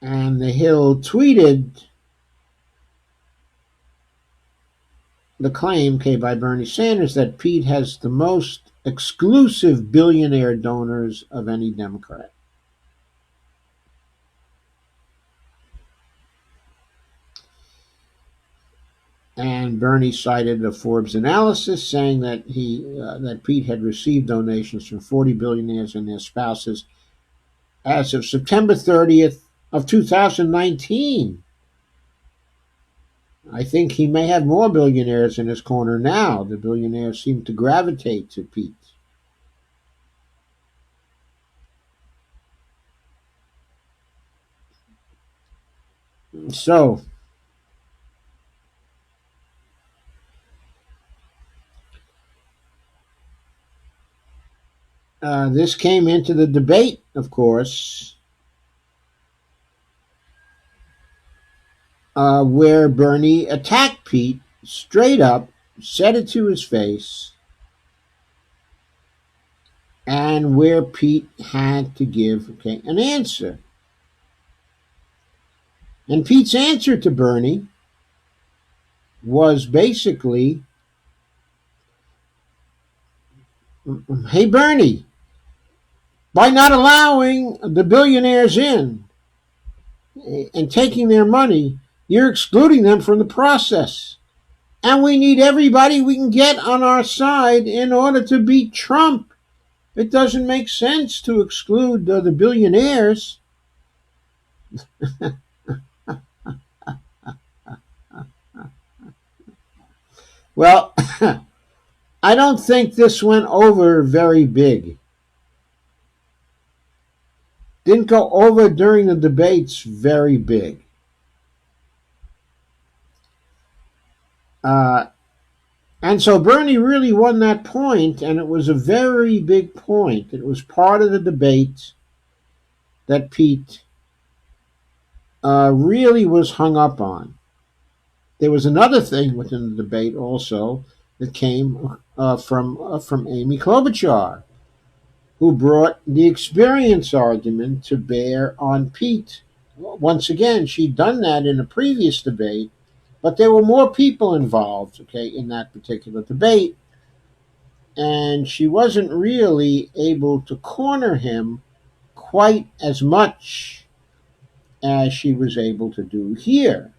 And the Hill tweeted the claim by Bernie Sanders that Pete has the most exclusive billionaire donors of any Democrat. And Bernie cited a Forbes analysis saying that that Pete had received donations from 40 billionaires and their spouses as of September 30th of 2019. I think he may have more billionaires in his corner now. The billionaires seem to gravitate to Pete. So, this came into the debate, of course, where Bernie attacked Pete straight up, said it to his face, and where Pete had to give an answer. And Pete's answer to Bernie was basically, hey, Bernie, by not allowing the billionaires in and taking their money, you're excluding them from the process. And we need everybody we can get on our side in order to beat Trump. It doesn't make sense to exclude the billionaires. Well, I don't think this went over very big. Didn't go over during the debates very big. And so Bernie really won that point, and it was a very big point. It was part of the debate that Pete really was hung up on. There was another thing within the debate also that came from Amy Klobuchar, who brought the experience argument to bear on Pete. Once again, she'd done that in a previous debate, but there were more people involved, in that particular debate, and she wasn't really able to corner him quite as much as she was able to do here.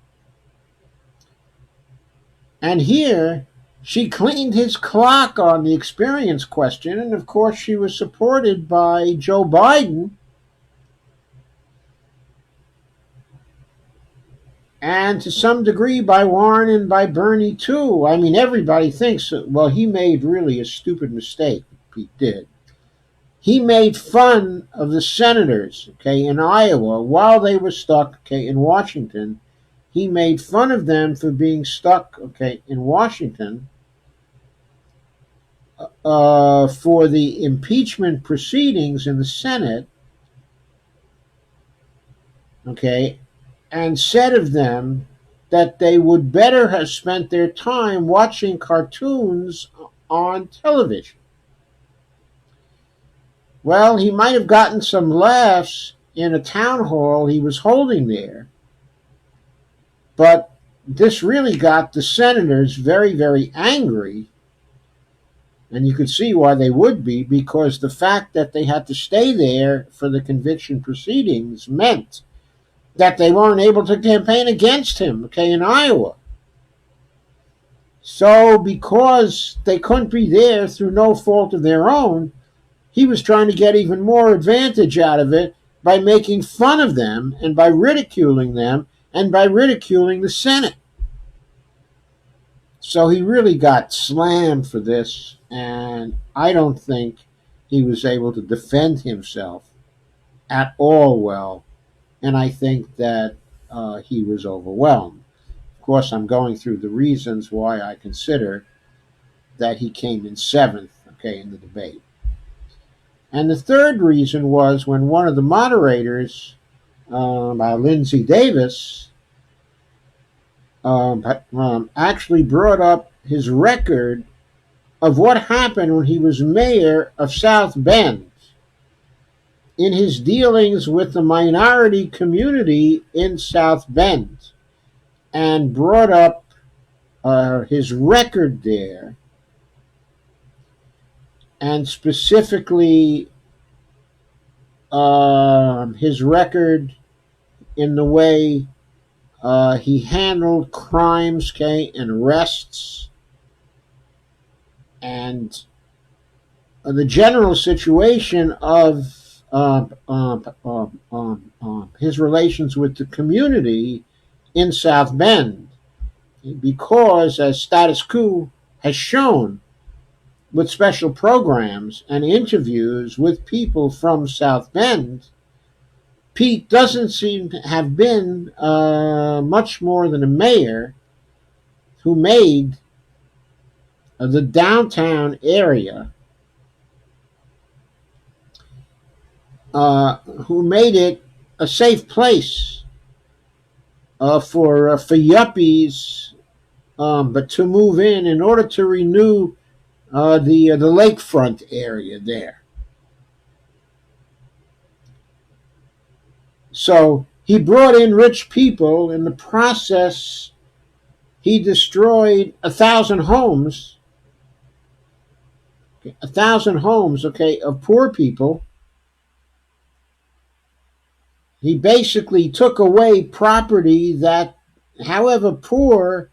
And here, she cleaned his clock on the experience question, and of course she was supported by Joe Biden, and to some degree by Warren and by Bernie too. I mean, everybody thinks, well, he made really a stupid mistake, Pete did. He made fun of the senators, in Iowa while they were stuck, in Washington. He made fun of them for being stuck, in Washington for the impeachment proceedings in the Senate, and said of them that they would better have spent their time watching cartoons on television. Well, he might have gotten some laughs in a town hall he was holding there, but this really got the senators very, very angry. And you could see why they would be, because the fact that they had to stay there for the conviction proceedings meant that they weren't able to campaign against him, in Iowa. So because they couldn't be there through no fault of their own, he was trying to get even more advantage out of it by making fun of them and by ridiculing them and by ridiculing the Senate. So he really got slammed for this, and I don't think he was able to defend himself at all well, and I think that he was overwhelmed. Of course, I'm going through the reasons why I consider that he came in seventh, okay, in the debate. And the third reason was when one of the moderators, Lindsey Davis, actually brought up his record of what happened when he was mayor of South Bend in his dealings with the minority community in South Bend, and brought up his record there, and specifically his record in the way he handled crimes, okay, and arrests, and the general situation of his relations with the community in South Bend, because as Status Quo has shown with special programs and interviews with people from South Bend, Pete doesn't seem to have been much more than a mayor who made the downtown area, who made it a safe place for yuppies, but to move in order to renew the lakefront area there. So he brought in rich people. In the process, he destroyed 1,000 homes. 1,000 homes, okay, of poor people. He basically took away property that, however poor,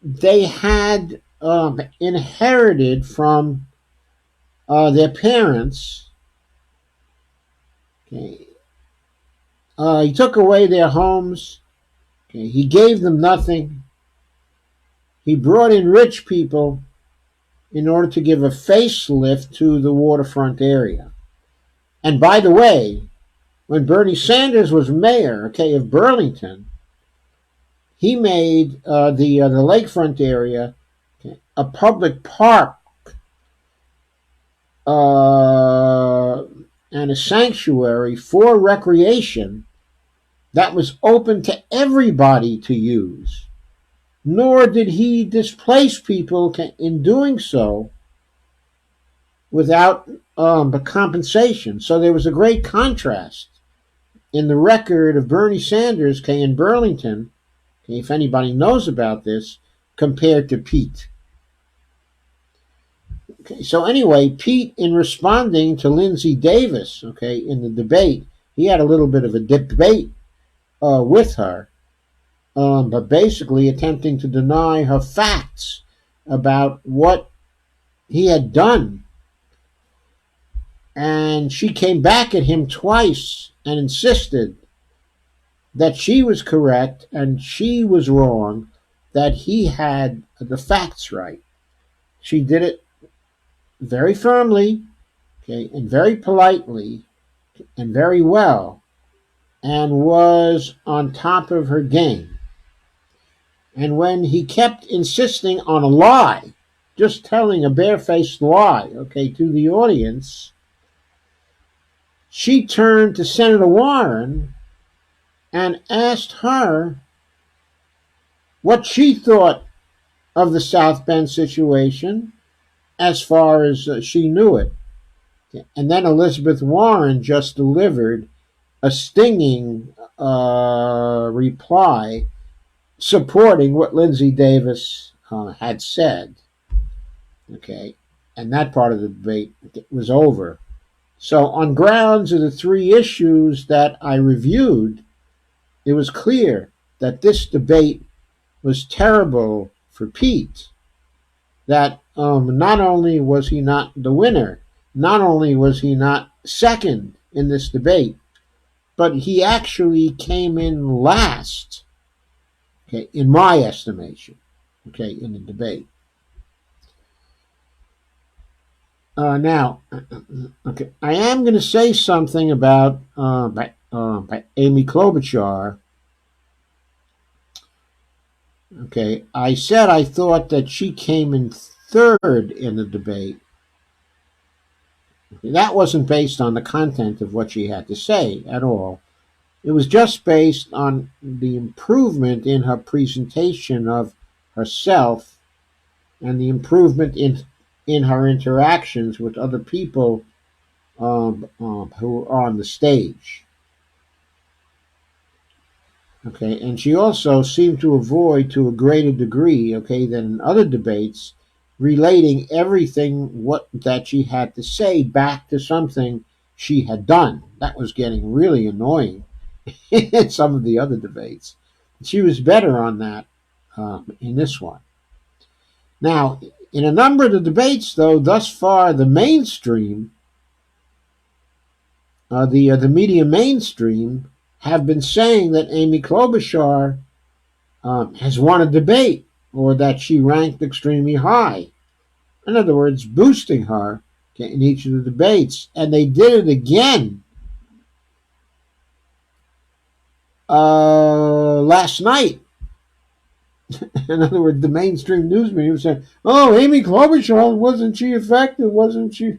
they had inherited from their parents. Okay. He took away their homes. Okay. He gave them nothing. He brought in rich people in order to give a facelift to the waterfront area. And by the way, when Bernie Sanders was mayor, okay, of Burlington, he made the lakefront area, okay, a public park and a sanctuary for recreation that was open to everybody to use. Nor did he displace people in doing so without the compensation. So there was a great contrast in the record of Bernie Sanders in Burlington, if anybody knows about this, compared to Pete. Okay, so anyway, Pete, in responding to Lindsey Davis, okay, in the debate, he had a little bit of a debate with her, but basically attempting to deny her facts about what he had done. And she came back at him twice and insisted that she was correct and she was wrong, that he had the facts right. She did it very firmly, okay, and very politely and very well, and was on top of her game. And when he kept insisting on a lie, just telling a barefaced lie, okay, to the audience, she turned to Senator Warren and asked her what she thought of the South Bend situation as far as she knew it. And then Elizabeth Warren just delivered a stinging reply supporting what Lindsey Davis had said. Okay, and that part of the debate was over. So on grounds of the three issues that I reviewed, it was clear that this debate was terrible for Pete. That not only was he not the winner, not only was he not second in this debate, but he actually came in last, okay, in my estimation, okay, in the debate. Now, okay, I am going to say something about by Amy Klobuchar. Okay, I said I thought that she came in third in the debate. That wasn't based on the content of what she had to say at all. It was just based on the improvement in her presentation of herself and the improvement in her interactions with other people who are on the stage. Okay, and she also seemed to avoid, to a greater degree, okay, than in other debates, relating everything that she had to say back to something she had done. That was getting really annoying in some of the other debates. She was better on that in this one. Now, in a number of the debates, though, thus far, the mainstream, the media mainstream, have been saying that Amy Klobuchar has won a debate or that she ranked extremely high. In other words, boosting her in each of the debates. And they did it again last night. In other words, the mainstream news media was saying, "Oh, Amy Klobuchar, wasn't she effective? Wasn't she?"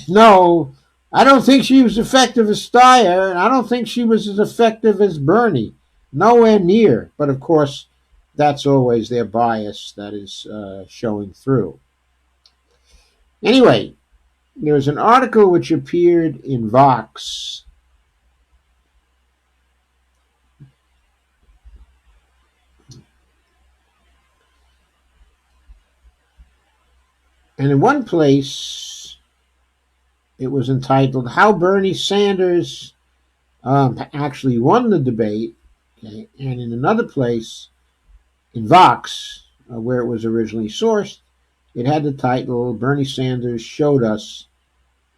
No, I don't think she was effective as Steyer, and I don't think she was as effective as Bernie. Nowhere near. But of course, that's always their bias that is showing through. Anyway, there was an article which appeared in Vox. And in one place, it was entitled How Bernie Sanders actually won the debate. Okay? And in another place, in Vox, where it was originally sourced, it had the title Bernie Sanders showed us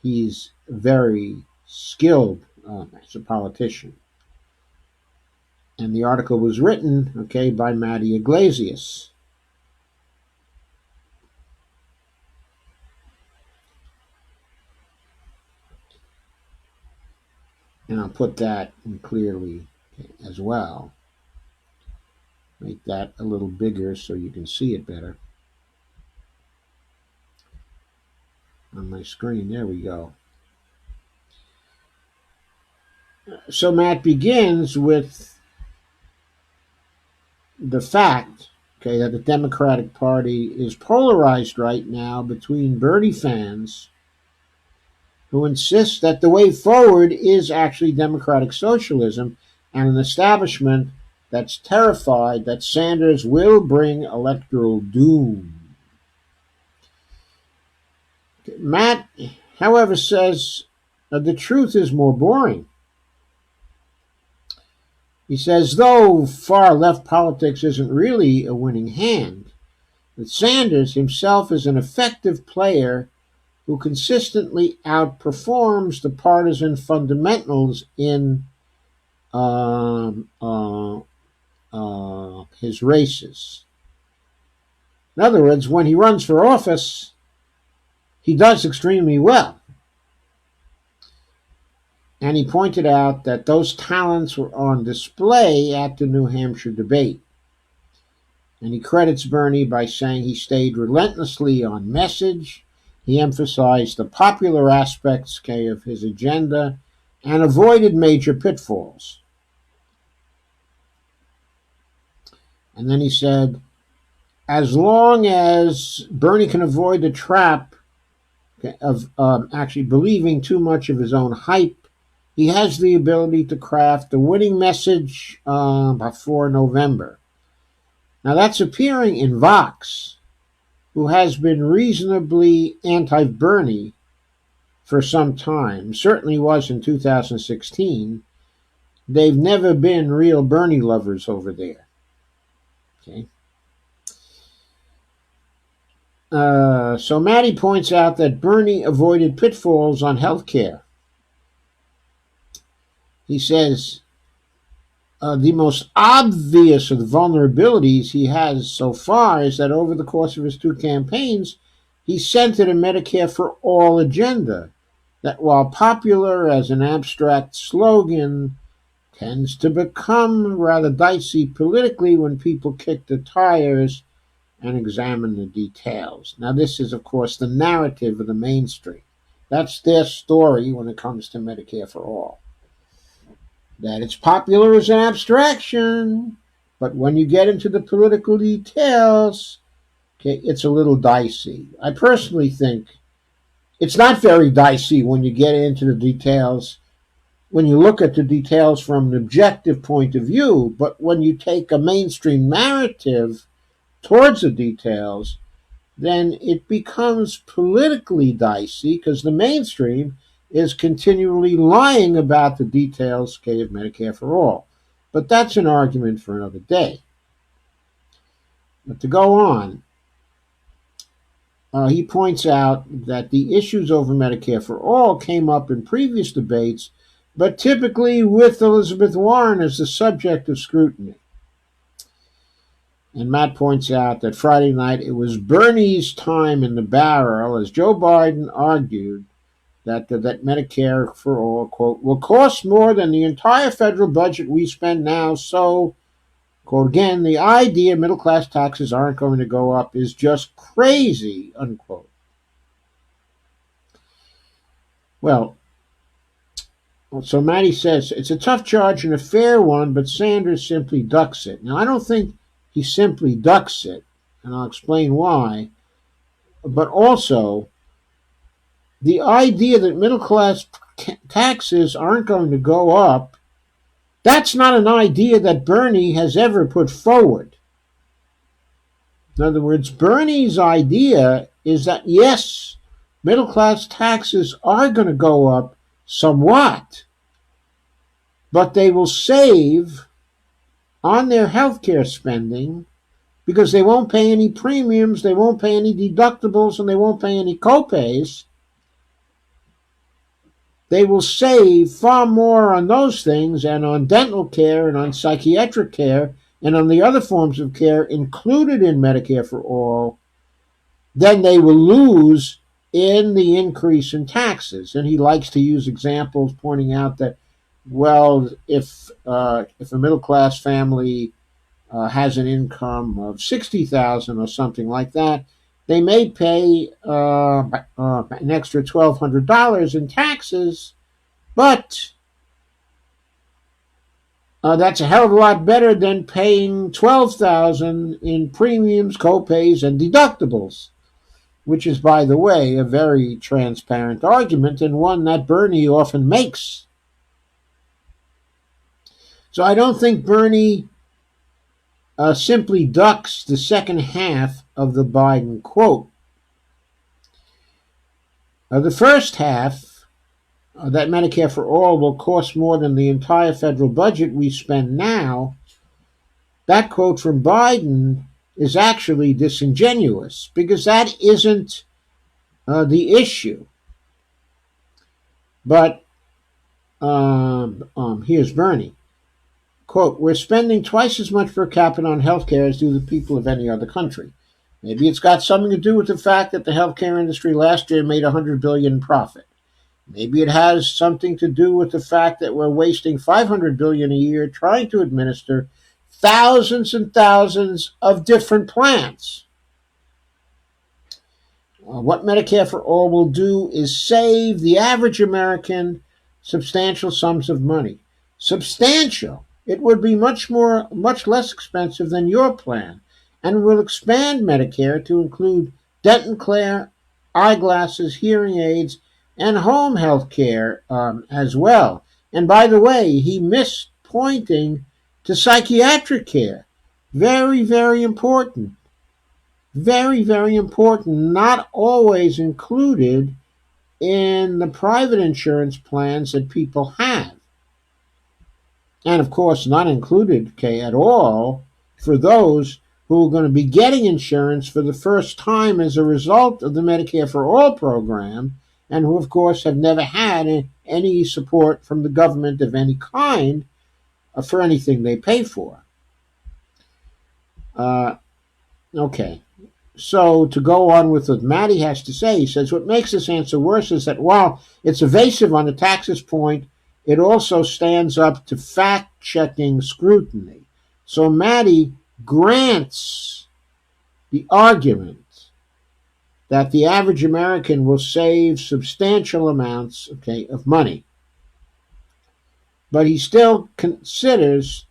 he's very skilled as a politician. And the article was written, okay, by Matty Iglesias. And I'll put that in clearly as well. Make that a little bigger so you can see it better on my screen. There we go. So Matt begins with the fact, okay, that the Democratic Party is polarized right now between Bernie fans who insist that the way forward is actually democratic socialism and an establishment that's terrified that Sanders will bring electoral doom. Matt, however, says the truth is more boring. He says, though far left politics isn't really a winning hand, that Sanders himself is an effective player who consistently outperforms the partisan fundamentals in his races. In other words, when he runs for office, he does extremely well. And he pointed out that those talents were on display at the New Hampshire debate. And he credits Bernie by saying he stayed relentlessly on message. He emphasized the popular aspects of his agenda and avoided major pitfalls. And then he said, as long as Bernie can avoid the trap of actually believing too much of his own hype, he has the ability to craft a winning message before November. Now that's appearing in Vox, who has been reasonably anti-Bernie for some time, certainly was in 2016. They've never been real Bernie lovers over there. Okay. So Maddie points out that Bernie avoided pitfalls on health care. He says the most obvious of the vulnerabilities he has so far is that over the course of his two campaigns, he centered a Medicare for All agenda that, while popular as an abstract slogan, tends to become rather dicey politically when people kick the tires and examine the details. Now, this is, of course, the narrative of the mainstream. That's their story when it comes to Medicare for All. That it's popular as an abstraction, but when you get into the political details, okay, it's a little dicey. I personally think it's not very dicey when you get into the details, when you look at the details from an objective point of view, but when you take a mainstream narrative towards the details, then it becomes politically dicey because the mainstream is continually lying about the details, okay, of Medicare for All. But that's an argument for another day. But to go on, he points out that the issues over Medicare for All came up in previous debates, but typically with Elizabeth Warren as the subject of scrutiny. And Matt points out that Friday night it was Bernie's time in the barrel as Joe Biden argued that Medicare for All, quote, will cost more than the entire federal budget we spend now. So, quote again, the idea middle-class taxes aren't going to go up is just crazy, unquote. Well, so Matty says, it's a tough charge and a fair one, but Sanders simply ducks it. Now, I don't think he simply ducks it, and I'll explain why. But also, the idea that middle-class taxes aren't going to go up, that's not an idea that Bernie has ever put forward. In other words, Bernie's idea is that, yes, middle-class taxes are going to go up somewhat, but they will save on their healthcare spending because they won't pay any premiums, they won't pay any deductibles, and they won't pay any copays. They will save far more on those things and on dental care and on psychiatric care and on the other forms of care included in Medicare for All than they will lose in the increase in taxes. And he likes to use examples pointing out that, well, if a middle-class family has an income of $60,000 or something like that, they may pay an extra $1,200 in taxes, but that's a hell of a lot better than paying $12,000 in premiums, copays, and deductibles, which is, by the way, a very transparent argument and one that Bernie often makes. So I don't think Bernie simply ducks the second half of the Biden quote. The first half, that Medicare for All will cost more than the entire federal budget we spend now, that quote from Biden is actually disingenuous because that isn't the issue. But here's Bernie. Quote, we're spending twice as much per capita on healthcare as do the people of any other country. Maybe it's got something to do with the fact that the healthcare industry last year made $100 billion in profit. Maybe it has something to do with the fact that we're wasting $500 billion a year trying to administer thousands and thousands of different plans. What Medicare for All will do is save the average American substantial sums of money. Substantial. It would be much less expensive than your plan, and will expand Medicare to include dental care, eyeglasses, hearing aids, and home health care as well. And by the way, he missed pointing to psychiatric care. Very, very important. Very, very important. Not always included in the private insurance plans that people have. And of course, not included, at all for those who are going to be getting insurance for the first time as a result of the Medicare for All program, and who, of course, have never had any support from the government of any kind for anything they pay for. Okay. So to go on with what Matty has to say, he says, what makes this answer worse is that while it's evasive on the taxes point, it also stands up to fact-checking scrutiny. So Matty grants the argument that the average American will save substantial amounts, of money. But he still considers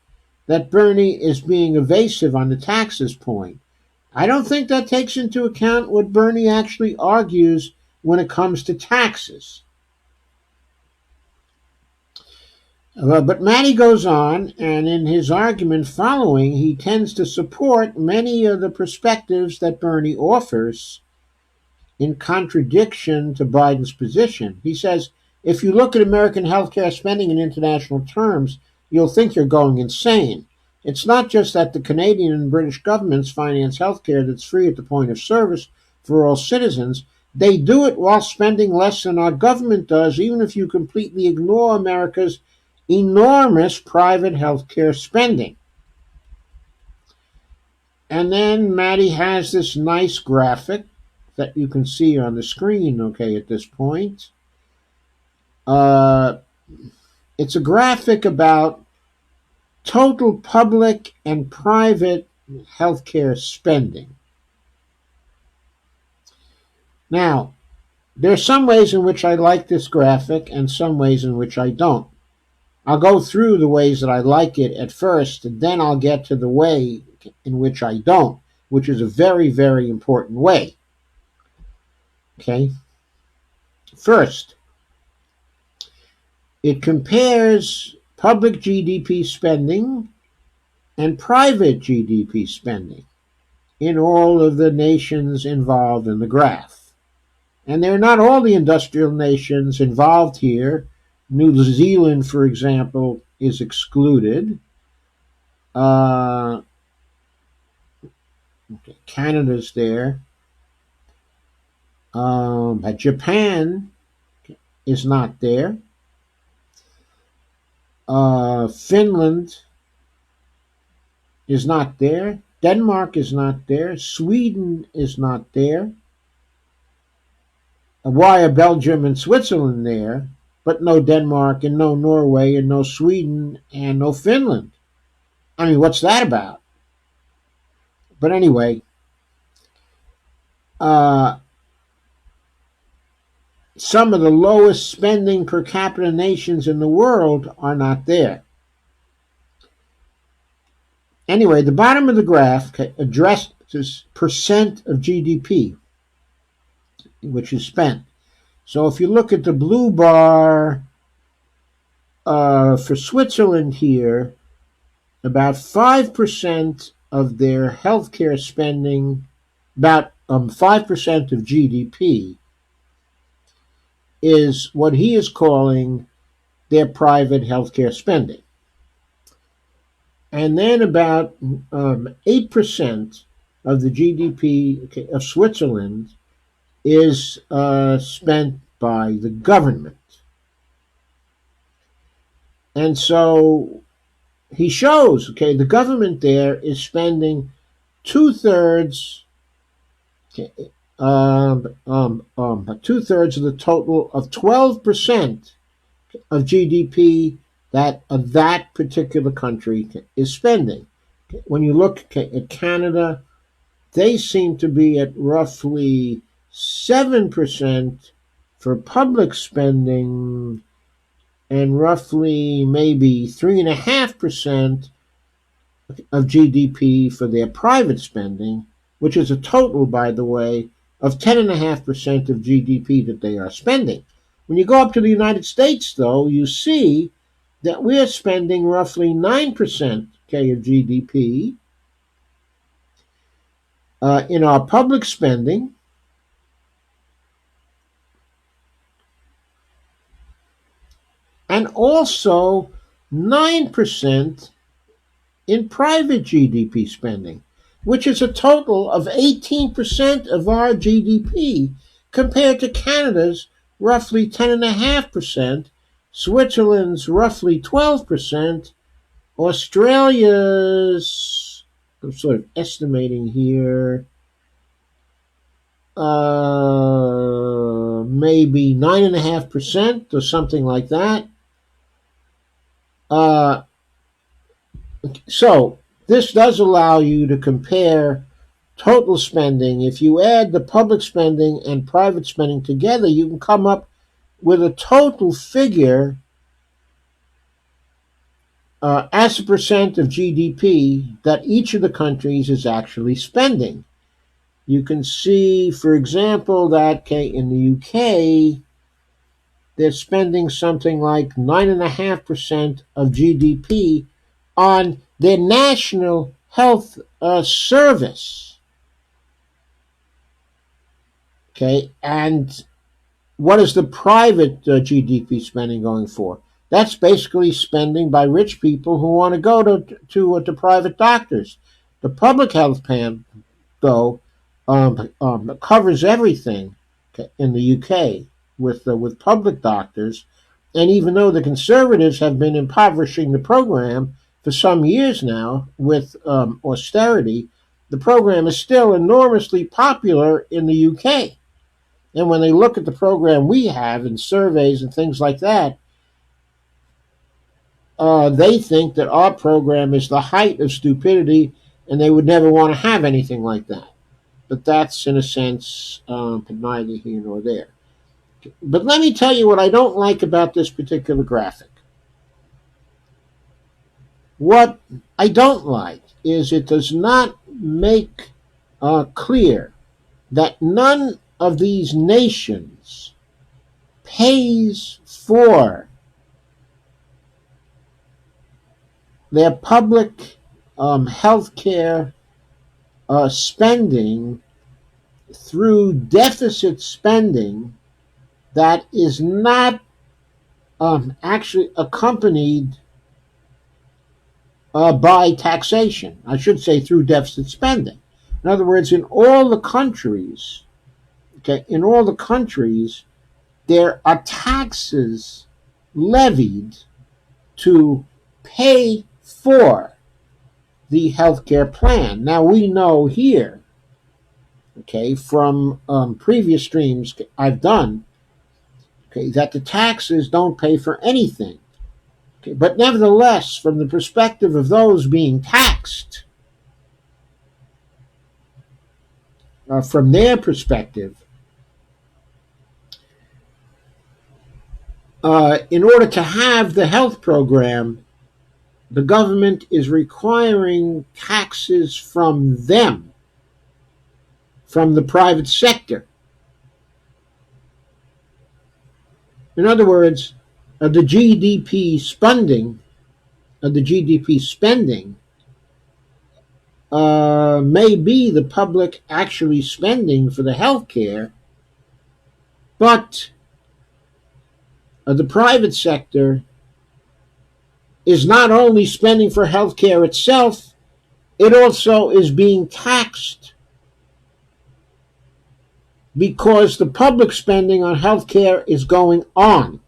that Bernie is being evasive on the taxes point. I don't think that takes into account what Bernie actually argues when it comes to taxes. But Matty goes on, and in his argument following, he tends to support many of the perspectives that Bernie offers in contradiction to Biden's position. He says, if you look at American healthcare spending in international terms, you'll think you're going insane. It's not just that the Canadian and British governments finance healthcare that's free at the point of service for all citizens. They do it while spending less than our government does, even if you completely ignore America's enormous private healthcare spending. And then Matty has this nice graphic that you can see on the screen, at this point. It's a graphic about total public and private healthcare spending. Now, there are some ways in which I like this graphic and some ways in which I don't. I'll go through the ways that I like it at first, and then I'll get to the way in which I don't, which is a very, very important way. Okay? First, it compares public GDP spending and private GDP spending in all of the nations involved in the graph. And they're not all the industrial nations involved here. New Zealand, for example, is excluded. Canada's there. But Japan is not there. Finland is not there. Denmark is not there. Sweden is not there. Why are Belgium and Switzerland there, but no Denmark and no Norway and no Sweden and no Finland? I mean, what's that about? But anyway, some of the lowest spending per capita nations in the world are not there. Anyway, the bottom of the graph addresses percent of GDP, which is spent. So if you look at the blue bar for Switzerland here, about 5% of their healthcare spending, about 5% of GDP, is what he is calling their private healthcare spending. And then about 8% of the GDP of Switzerland is spent by the government. And so he shows, the government there is spending 2/3, 2/3 of the total of 12% of GDP that particular country is spending. When you look at Canada, they seem to be at roughly 7% for public spending and roughly maybe 3.5% of GDP for their private spending, which is a total, by the way, of 10.5% of GDP that they are spending. When you go up to the United States, though, you see that we're spending roughly 9% of GDP in our public spending, and also 9% in private GDP spending. which is a total of 18% of our GDP, compared to Canada's roughly 10.5%, Switzerland's roughly 12%, Australia's, I'm sort of estimating here, maybe 9.5% or something like that. So this does allow you to compare total spending. If you add the public spending and private spending together, you can come up with a total figure as a percent of GDP that each of the countries is actually spending. You can see, for example, that in the UK, they're spending something like 9.5% of GDP on their national health service. Okay, and what is the private GDP spending going for? That's basically spending by rich people who want to go to private doctors. The public health plan, though, covers everything in the UK with public doctors. And even though the Conservatives have been impoverishing the program for some years now with austerity, the program is still enormously popular in the UK. And when they look at the program we have in surveys and things like that, they think that our program is the height of stupidity, and they would never want to have anything like that. But that's, in a sense, neither here nor there. But let me tell you what I don't like about this particular graphic. What I don't like is it does not make clear that none of these nations pays for their public health care spending through deficit spending that is not actually accompanied by taxation. I should say through deficit spending. In other words, in all the countries, there are taxes levied to pay for the healthcare plan. Now we know here, from previous streams I've done, that the taxes don't pay for anything. But nevertheless, from the perspective of those being taxed, from their perspective, in order to have the health program, the government is requiring taxes from them, from the private sector. In other words, the GDP spending, may be the public actually spending for the health care, but the private sector is not only spending for health care itself, it also is being taxed because the public spending on health care is going on.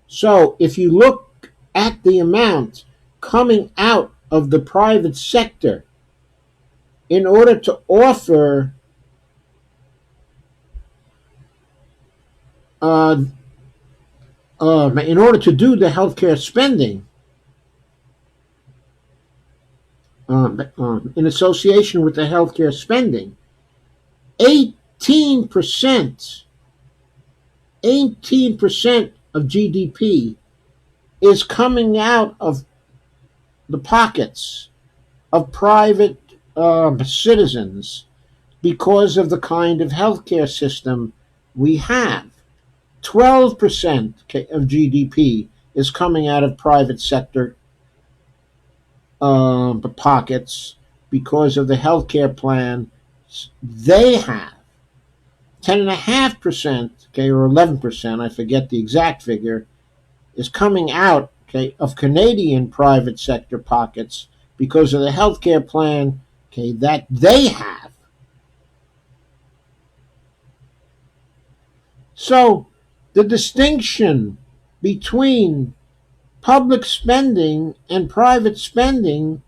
So if you look at the amount coming out of the private sector in order to offer in order to do the healthcare spending in association with the healthcare spending, 18% of GDP is coming out of the pockets of private citizens because of the kind of healthcare system we have. 12% of GDP is coming out of private sector pockets because of the healthcare plan they have. 10.5%, or 11%, I forget the exact figure, is coming out of Canadian private sector pockets because of the healthcare plan okay, that they have. So the distinction between public spending and private spending,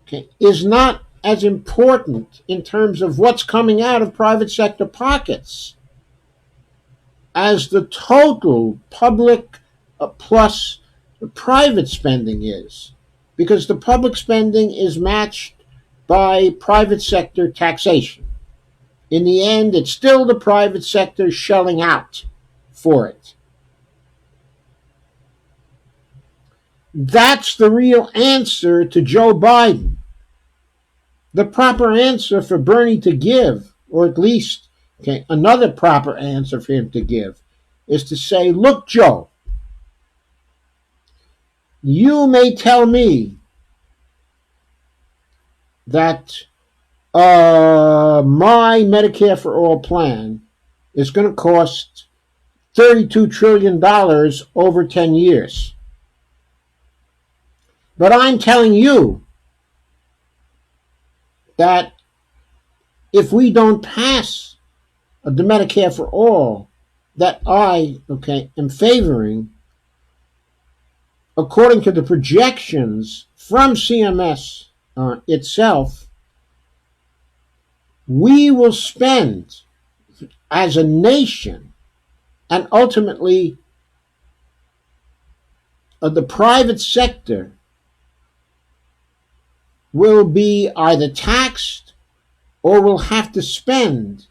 okay, is not as important in terms of what's coming out of private sector pockets as the total public plus private spending is, because the public spending is matched by private sector taxation. In the end, it's still the private sector shelling out for it. That's the real answer to Joe Biden. The proper answer for Bernie to give, or at least another proper answer for him to give, is to say, look, Joe, you may tell me that my Medicare for All plan is going to cost $32 trillion over 10 years. But I'm telling you that if we don't pass the Medicare for All that I am favoring, according to the projections from CMS itself, we will spend as a nation, and ultimately the private sector will be either taxed or will have to spend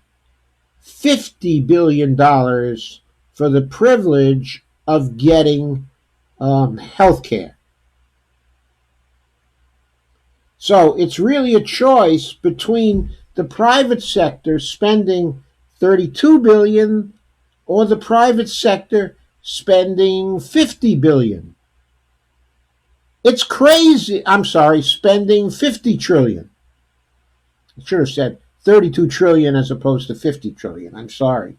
$50 billion for the privilege of getting health care. So it's really a choice between the private sector spending $32 billion or the private sector spending $50 billion. It's crazy. I'm sorry, spending $50 trillion. I should have said $32 trillion as opposed to $50 trillion. I'm sorry.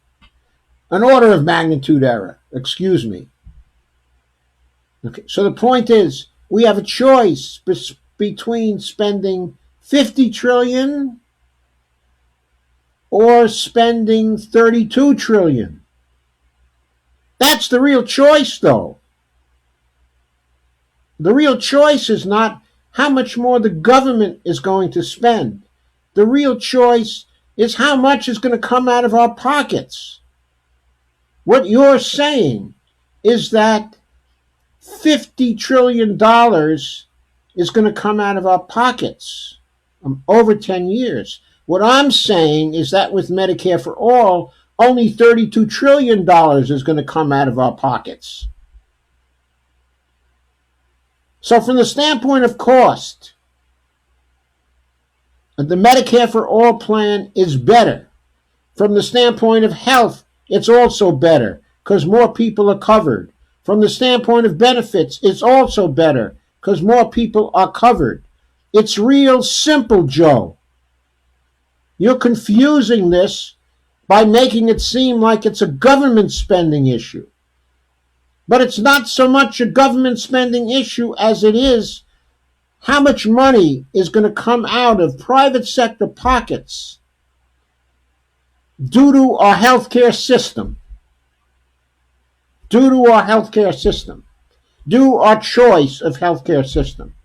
An order of magnitude error. Excuse me. Okay, so the point is, we have a choice between spending $50 trillion or spending $32 trillion. That's the real choice, though. The real choice is not how much more the government is going to spend. The real choice is how much is going to come out of our pockets. What you're saying is that $50 trillion is going to come out of our pockets over 10 years. What I'm saying is that with Medicare for All, only $32 trillion is going to come out of our pockets. So from the standpoint of cost, the Medicare for All plan is better. From the standpoint of health, it's also better because more people are covered. From the standpoint of benefits, it's also better because more people are covered. It's real simple, Joe. You're confusing this by making it seem like it's a government spending issue. But it's not so much a government spending issue as it is how much money is going to come out of private sector pockets due to our healthcare system. Due to our healthcare system. Due to our choice of healthcare system.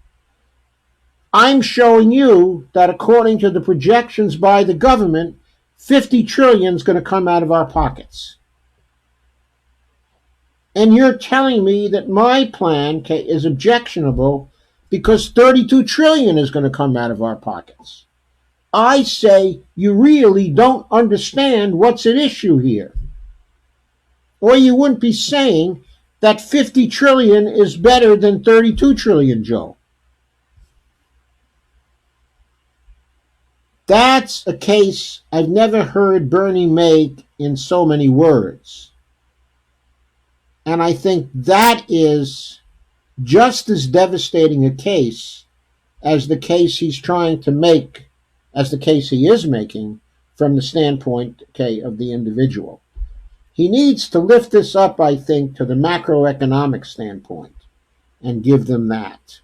I'm showing you that according to the projections by the government, $50 trillion is going to come out of our pockets. And you're telling me that my plan is objectionable because $32 trillion is going to come out of our pockets. I say you really don't understand what's at issue here. Or you wouldn't be saying that $50 trillion is better than $32 trillion, Joe. That's a case I've never heard Bernie make in so many words. And I think that is just as devastating a case as the case he's trying to make, as the case he is making from the standpoint, of the individual. He needs to lift this up, I think, to the macroeconomic standpoint and give them that.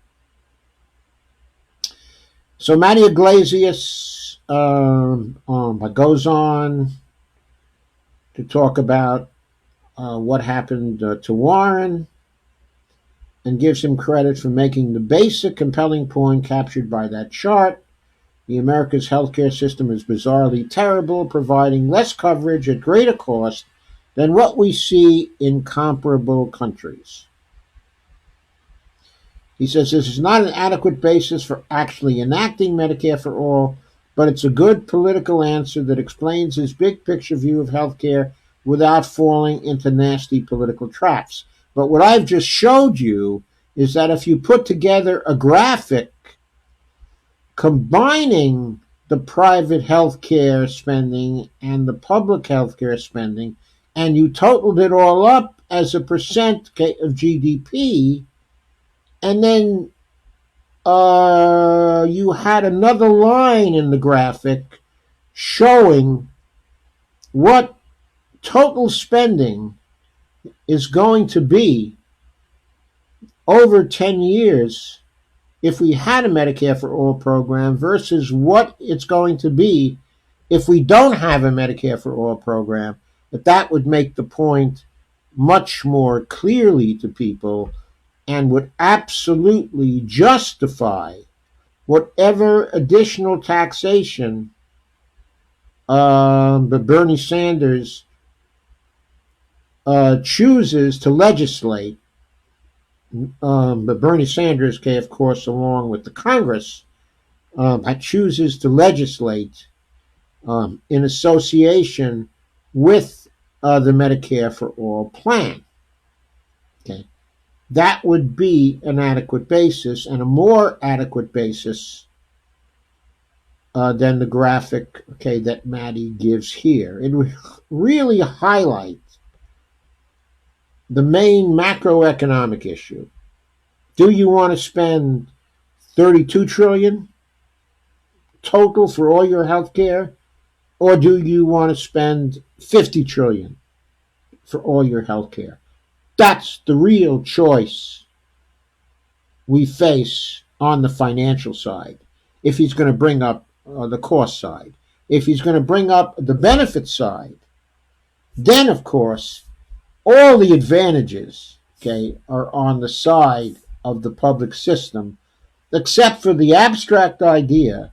So Matty Iglesias goes on to talk about what happened to Warren and gives him credit for making the basic compelling point captured by that chart. The America's healthcare system is bizarrely terrible, providing less coverage at greater cost than what we see in comparable countries. He says this is not an adequate basis for actually enacting Medicare for all, but it's a good political answer that explains his big picture view of healthcare without falling into nasty political traps. But what I've just showed you is that if you put together a graphic combining the private healthcare spending and the public healthcare spending, and you totaled it all up as a percent of GDP, and then you had another line in the graphic showing what total spending is going to be over 10 years if we had a Medicare for All program versus what it's going to be if we don't have a Medicare for All program, that would make the point much more clearly to people and would absolutely justify whatever additional taxation that Bernie Sanders chooses to legislate. But Bernie Sanders, of course, along with the Congress, chooses to legislate in association with the Medicare for All plan. Okay, that would be an adequate basis and a more adequate basis than the graphic, that Matty gives here. It really highlights the main macroeconomic issue. Do you want to spend $32 trillion total for all your health care, or do you want to spend $50 trillion for all your health care? That's the real choice we face on the financial side. If he's going to bring up the cost side, if he's going to bring up the benefit side, then of course all the advantages, are on the side of the public system, except for the abstract idea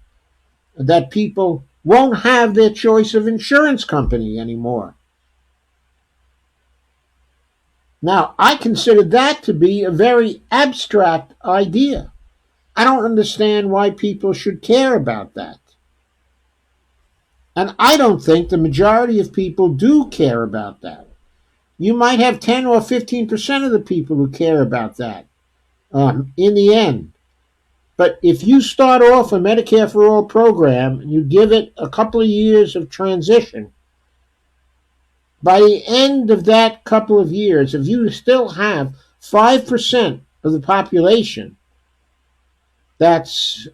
that people won't have their choice of insurance company anymore. Now, I consider that to be a very abstract idea. I don't understand why people should care about that. And I don't think the majority of people do care about that. You might have 10 or 15% of the people who care about that in the end. But if you start off a Medicare for All program and you give it a couple of years of transition, by the end of that couple of years, if you still have 5% of the population that's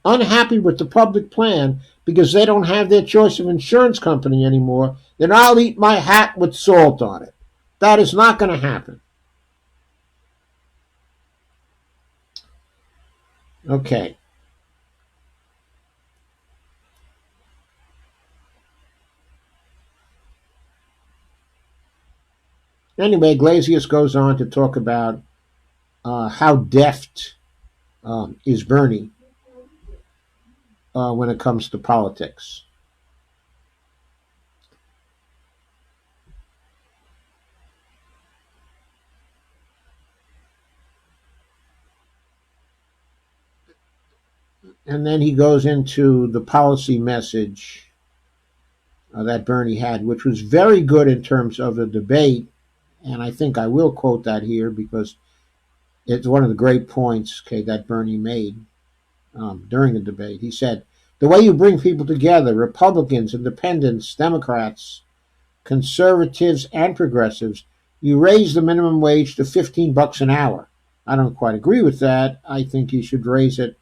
unhappy with the public plan because they don't have their choice of insurance company anymore, then I'll eat my hat with salt on it. That is not going to happen. Okay. Anyway, Iglesias goes on to talk about how deft is Bernie when it comes to politics. And then he goes into the policy message that Bernie had, which was very good in terms of the debate. And I think I will quote that here because it's one of the great points, that Bernie made during the debate. He said, the way you bring people together, Republicans, Independents, Democrats, conservatives, and progressives, you raise the minimum wage to $15 an hour. I don't quite agree with that. I think you should raise it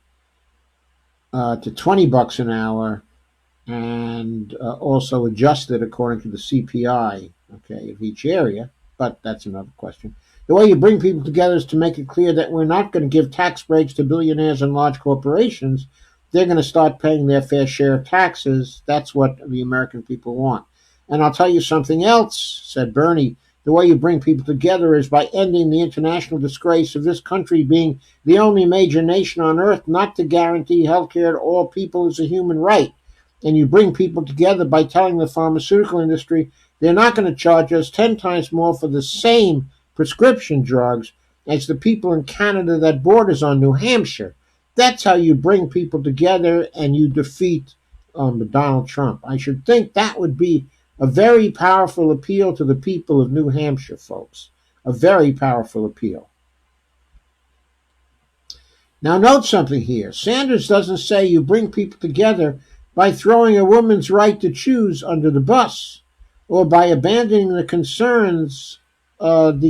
to $20 an hour and also adjust it according to the CPI, of each area. But that's another question. The way you bring people together is to make it clear that we're not going to give tax breaks to billionaires and large corporations, they're going to start paying their fair share of taxes. That's what the American people want. And I'll tell you something else, said Bernie. The way you bring people together is by ending the international disgrace of this country being the only major nation on earth not to guarantee health care to all people as a human right. And you bring people together by telling the pharmaceutical industry they're not going to charge us 10 times more for the same prescription drugs as the people in Canada that borders on New Hampshire. That's how you bring people together and you defeat Donald Trump. I should think that would be a very powerful appeal to the people of New Hampshire, folks. A very powerful appeal. Now, note something here. Sanders doesn't say you bring people together by throwing a woman's right to choose under the bus or by abandoning the concerns of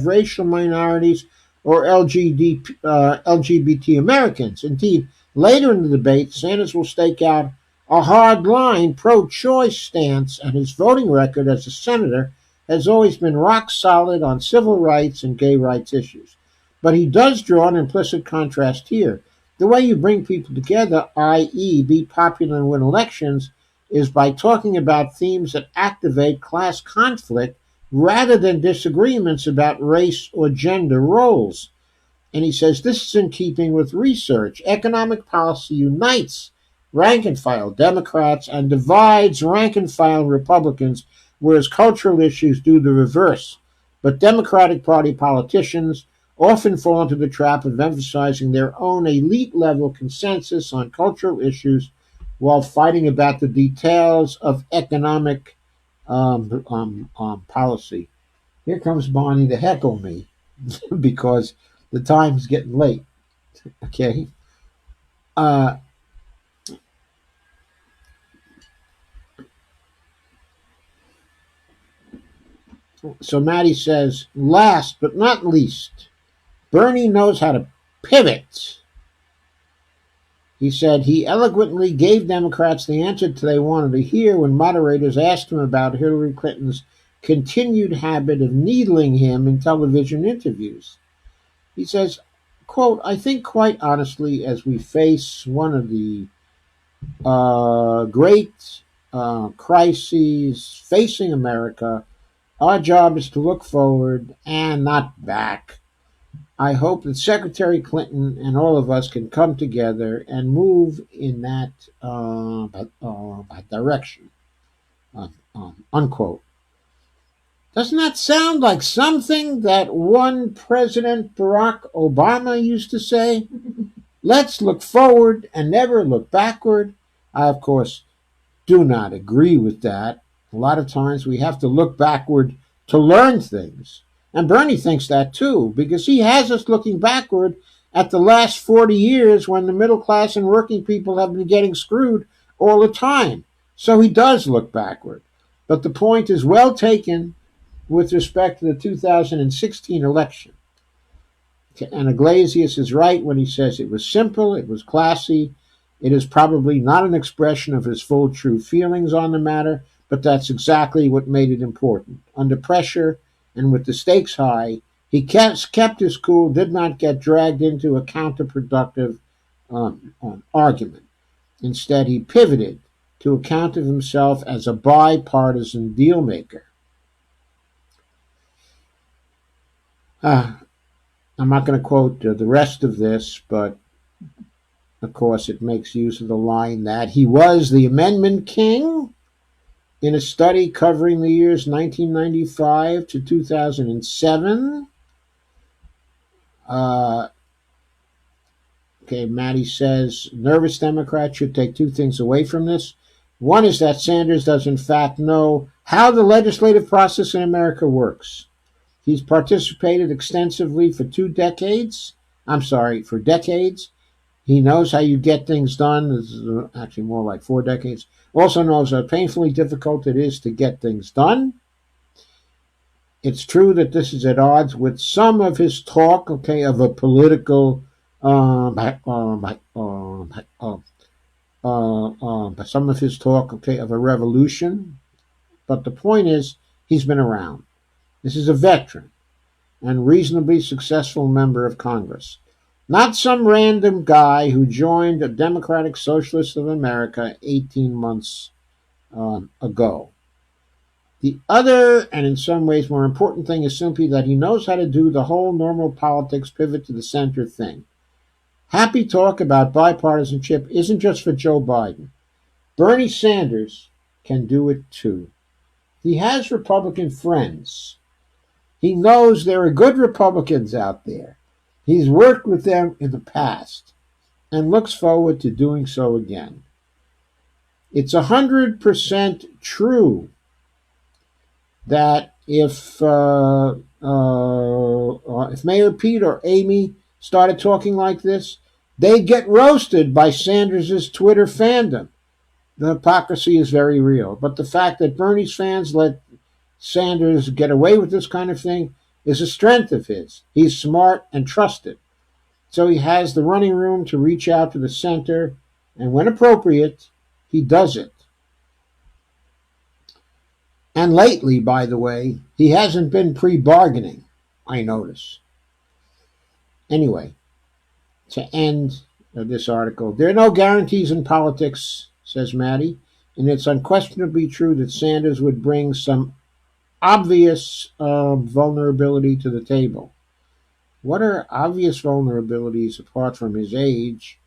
racial minorities or LGBT Americans. Indeed, later in the debate, Sanders will stake out a hard-line pro-choice stance, and his voting record as a senator has always been rock solid on civil rights and gay rights issues. But he does draw an implicit contrast here. The way you bring people together, i.e., be popular and win elections, is by talking about themes that activate class conflict rather than disagreements about race or gender roles. And he says this is in keeping with research. Economic policy unites rank and file Democrats and divides rank and file Republicans, whereas cultural issues do the reverse. But Democratic Party politicians often fall into the trap of emphasizing their own elite-level consensus on cultural issues while fighting about the details of economic policy. Here comes Bonnie to heckle me because the time's getting late. Okay. So Maddie says, last but not least, Bernie knows how to pivot. He said he eloquently gave Democrats the answer they wanted to hear when moderators asked him about Hillary Clinton's continued habit of needling him in television interviews. He says, quote, I think quite honestly, as we face one of the great crises facing America, our job is to look forward and not back. I hope that Secretary Clinton and all of us can come together and move in that direction. Unquote. Doesn't that sound like something that one President Barack Obama used to say? Let's look forward and never look backward. I, of course, do not agree with that. A lot of times we have to look backward to learn things. And Bernie thinks that too, because he has us looking backward at the last 40 years when the middle class and working people have been getting screwed all the time. So he does look backward. But the point is well taken with respect to the 2016 election. And Iglesias is right when he says it was simple, it was classy. It is probably not an expression of his full true feelings on the matter, but that's exactly what made it important. Under pressure and with the stakes high, he kept his cool, did not get dragged into a counterproductive argument. Instead, he pivoted to account of himself as a bipartisan dealmaker. I'm not going to quote the rest of this, but of course it makes use of the line that he was the Amendment King in a study covering the years 1995 to 2007. Maddie says, nervous Democrats should take two things away from this. One is that Sanders does in fact know how the legislative process in America works. He's participated extensively for decades. He knows how you get things done. This is actually more like 4 decades. Also knows how painfully difficult it is to get things done. It's true that this is at odds with some of his talk, of a political, some of his talk, of a revolution. But the point is, he's been around. This is a veteran and reasonably successful member of Congress. Not some random guy who joined the Democratic Socialists of America 18 months ago. The other, and in some ways more important thing, is simply that he knows how to do the whole normal politics pivot to the center thing. Happy talk about bipartisanship isn't just for Joe Biden. Bernie Sanders can do it too. He has Republican friends. He knows there are good Republicans out there. He's worked with them in the past and looks forward to doing so again. It's 100% true that if Mayor Pete or Amy started talking like this, they'd get roasted by Sanders' Twitter fandom. The hypocrisy is very real. But the fact that Bernie's fans let Sanders get away with this kind of thing is a strength of his. He's smart and trusted. So he has the running room to reach out to the center, and when appropriate, he does it. And lately, by the way, he hasn't been pre-bargaining, I notice. Anyway, to end this article, there are no guarantees in politics, says Maddie, and it's unquestionably true that Sanders would bring some obvious vulnerability to the table. What are obvious vulnerabilities apart from his age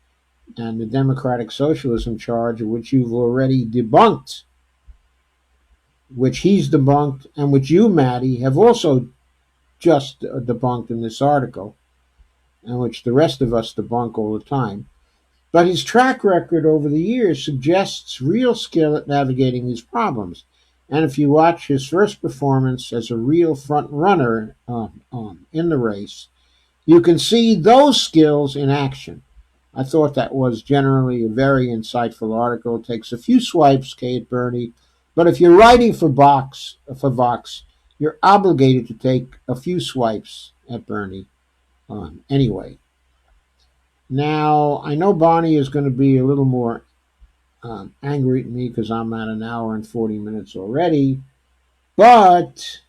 and the Democratic Socialism charge, which you've already debunked, which he's debunked, and which you, Maddie, have also just debunked in this article, and which the rest of us debunk all the time? But his track record over the years suggests real skill at navigating these problems. And if you watch his first performance as a real front runner in the race, you can see those skills in action. I thought that was generally a very insightful article. It takes a few swipes, Kate Bernie, but if you're writing for Vox, you're obligated to take a few swipes at Bernie. Anyway, now I know Bonnie is going to be a little more angry at me because I'm at an hour and 40 minutes already, but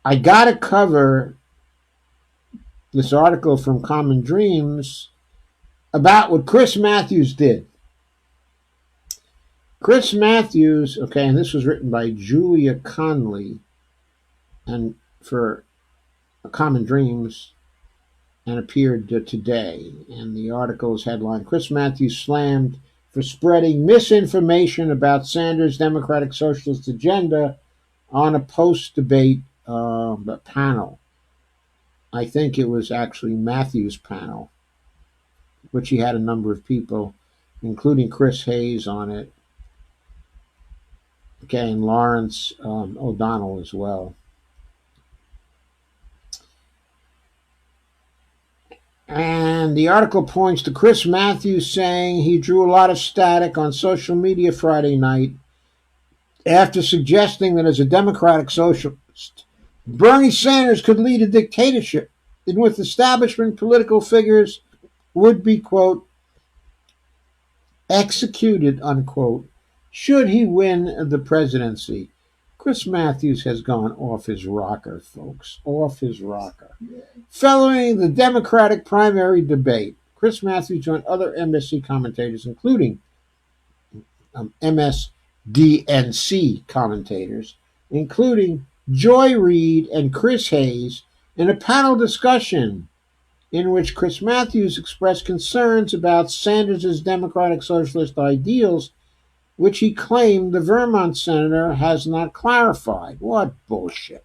I got to cover this article from Common Dreams about what Chris Matthews did. Chris Matthews, okay, and this was written by Julia Conley and for Common Dreams and appeared today. And the article is headlined, Chris Matthews slammed for spreading misinformation about Sanders' Democratic Socialist agenda on a post-debate panel. I think it was actually Matthews' panel, which he had a number of people, including Chris Hayes on it, okay, and Lawrence O'Donnell as well. And the article points to Chris Matthews saying he drew a lot of static on social media Friday night after suggesting that as a Democratic Socialist, Bernie Sanders could lead a dictatorship in which establishment political figures would be, quote, executed, unquote, should he win the presidency. Chris Matthews has gone off his rocker, folks, off his rocker. Following the Democratic primary debate, Chris Matthews joined other MSC commentators, including MSDNC commentators, including Joy Reid and Chris Hayes, in a panel discussion in which Chris Matthews expressed concerns about Sanders' Democratic Socialist ideals, which he claimed the Vermont senator has not clarified. What bullshit.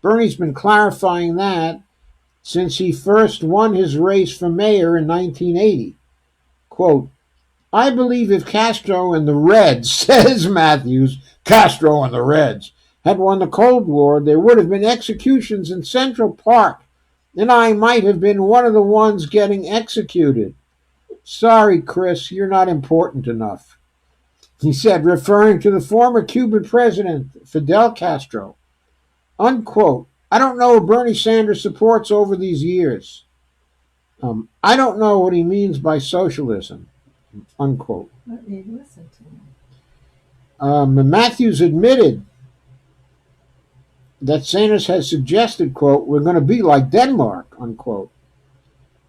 Bernie's been clarifying that since he first won his race for mayor in 1980. Quote, I believe if Castro and the Reds, says Matthews, Castro and the Reds, had won the Cold War, there would have been executions in Central Park, and I might have been one of the ones getting executed. Sorry, Chris, you're not important enough, he said, referring to the former Cuban president, Fidel Castro. Unquote. I don't know what Bernie Sanders supports over these years. I don't know what he means by socialism. Unquote. Let me listen to him. Matthews admitted that Sanders has suggested, quote, we're going to be like Denmark, unquote.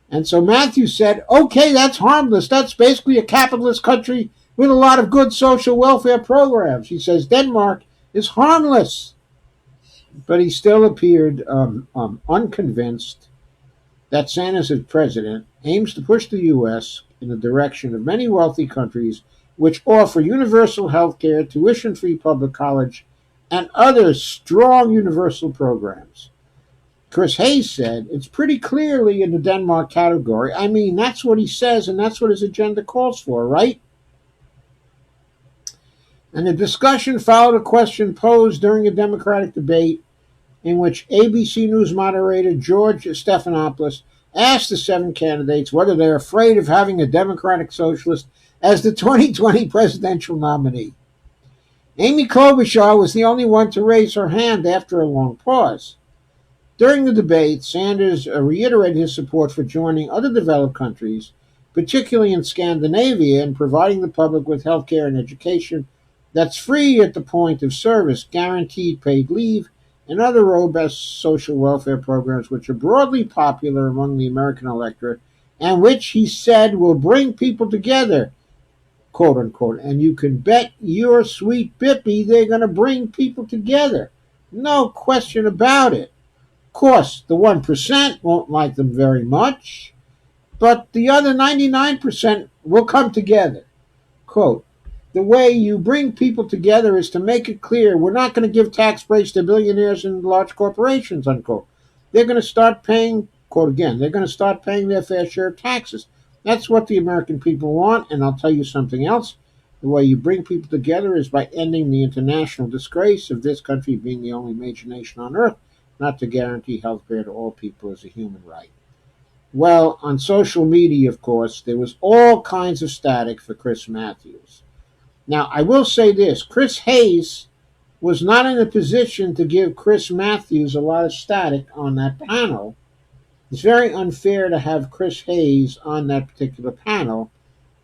And so Matthews said, okay, that's harmless. That's basically a capitalist country with a lot of good social welfare programs. He says Denmark is harmless. But he still appeared unconvinced that Sanders, as president, aims to push the U.S. in the direction of many wealthy countries which offer universal health care, tuition free public college, and other strong universal programs. Chris Hayes said it's pretty clearly in the Denmark category. I mean, that's what he says, and that's what his agenda calls for, right? And the discussion followed a question posed during a Democratic debate in which ABC News moderator George Stephanopoulos asked the 7 candidates whether they're afraid of having a Democratic Socialist as the 2020 presidential nominee. Amy Klobuchar was the only one to raise her hand after a long pause. During the debate, Sanders reiterated his support for joining other developed countries, particularly in Scandinavia, in providing the public with health care and education that's free at the point of service, guaranteed paid leave, and other robust social welfare programs which are broadly popular among the American electorate and which, he said, will bring people together, quote unquote. And you can bet your sweet Bippy they're going to bring people together. No question about it. Of course, the 1% won't like them very much, but the other 99% will come together. Quote, the way you bring people together is to make it clear we're not going to give tax breaks to billionaires and large corporations, unquote. They're going to start paying, quote again, they're going to start paying their fair share of taxes. That's what the American people want, and I'll tell you something else. The way you bring people together is by ending the international disgrace of this country being the only major nation on earth not to guarantee health care to all people as a human right. Well, on social media, of course, there was all kinds of static for Chris Matthews. Now, I will say this Chris Hayes was not in a position to give Chris Matthews a lot of static on that panel. It's very unfair to have Chris Hayes on that particular panel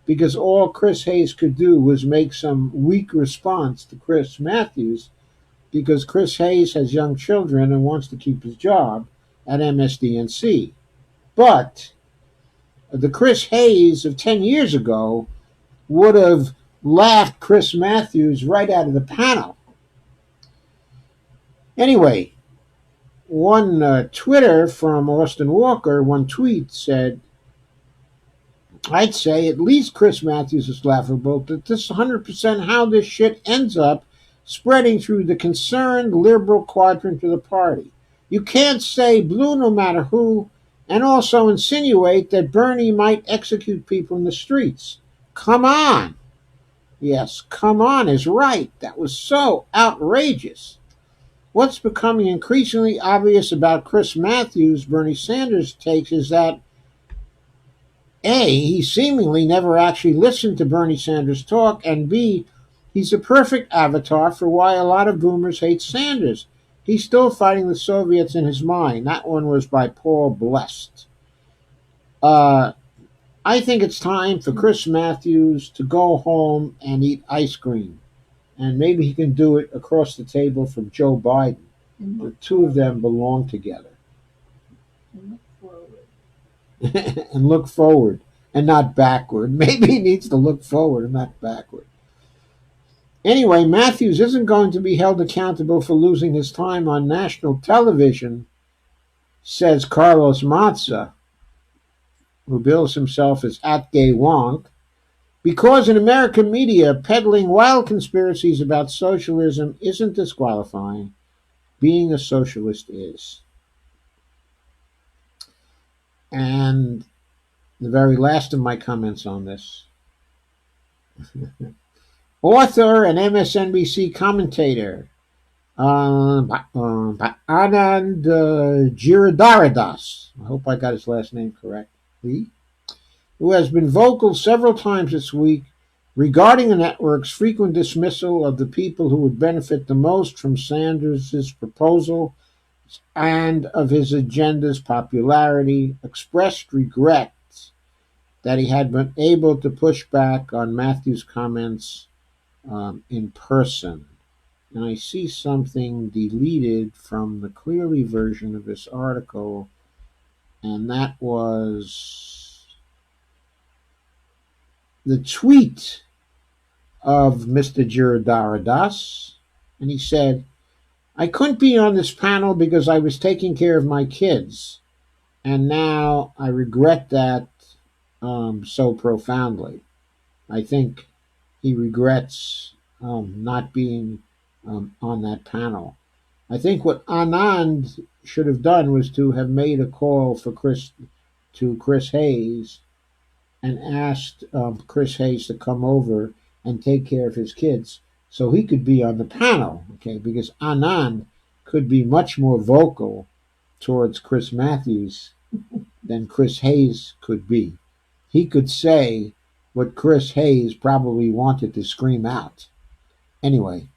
because all Chris Hayes could do was make some weak response to Chris Matthews because Chris Hayes has young children and wants to keep his job at MSDNC. But the Chris Hayes of 10 years ago would have laughed Chris Matthews right out of the panel. Anyway, one Twitter from Austin Walker, one tweet said, I'd say at least Chris Matthews is laughable, but this is 100% how this shit ends up spreading through the concerned liberal quadrant of the party. You can't say blue no matter who, and also insinuate that Bernie might execute people in the streets. Come on! Yes, come on is right. That was so outrageous. What's becoming increasingly obvious about Chris Matthews' Bernie Sanders takes is that A, he seemingly never actually listened to Bernie Sanders talk, and B, he's a perfect avatar for why a lot of boomers hate Sanders. He's still fighting the Soviets in his mind. That one was by Paul Blest. I think it's time for Chris Matthews to go home and eat ice cream. And maybe he can do it across the table from Joe Biden. The two of them belong together. And look forward and not backward. Maybe he needs to look forward and not backward. Anyway, Matthews isn't going to be held accountable for losing his time on national television, says Carlos Mazza, who bills himself as @gay wonk, because in American media, peddling wild conspiracies about socialism isn't disqualifying. Being a socialist is. And the very last of my comments on this. Author and MSNBC commentator Anand Giridharadas, I hope I got his last name correctly, who has been vocal several times this week regarding the network's frequent dismissal of the people who would benefit the most from Sanders' proposal and of his agenda's popularity, expressed regrets that he had been able to push back on Matthews' comments in person. And I see something deleted from the Clearly version of this article and that was the tweet of Mr. Giridharadas, and he said, I couldn't be on this panel because I was taking care of my kids, and now I regret that so profoundly. I think he regrets not being on that panel. I think what Anand should have done was to have made a call for Chris Hayes and asked Chris Hayes to come over and take care of his kids so he could be on the panel, okay? Because Anand could be much more vocal towards Chris Matthews than Chris Hayes could be. He could say what Chris Hayes probably wanted to scream out. Anyway,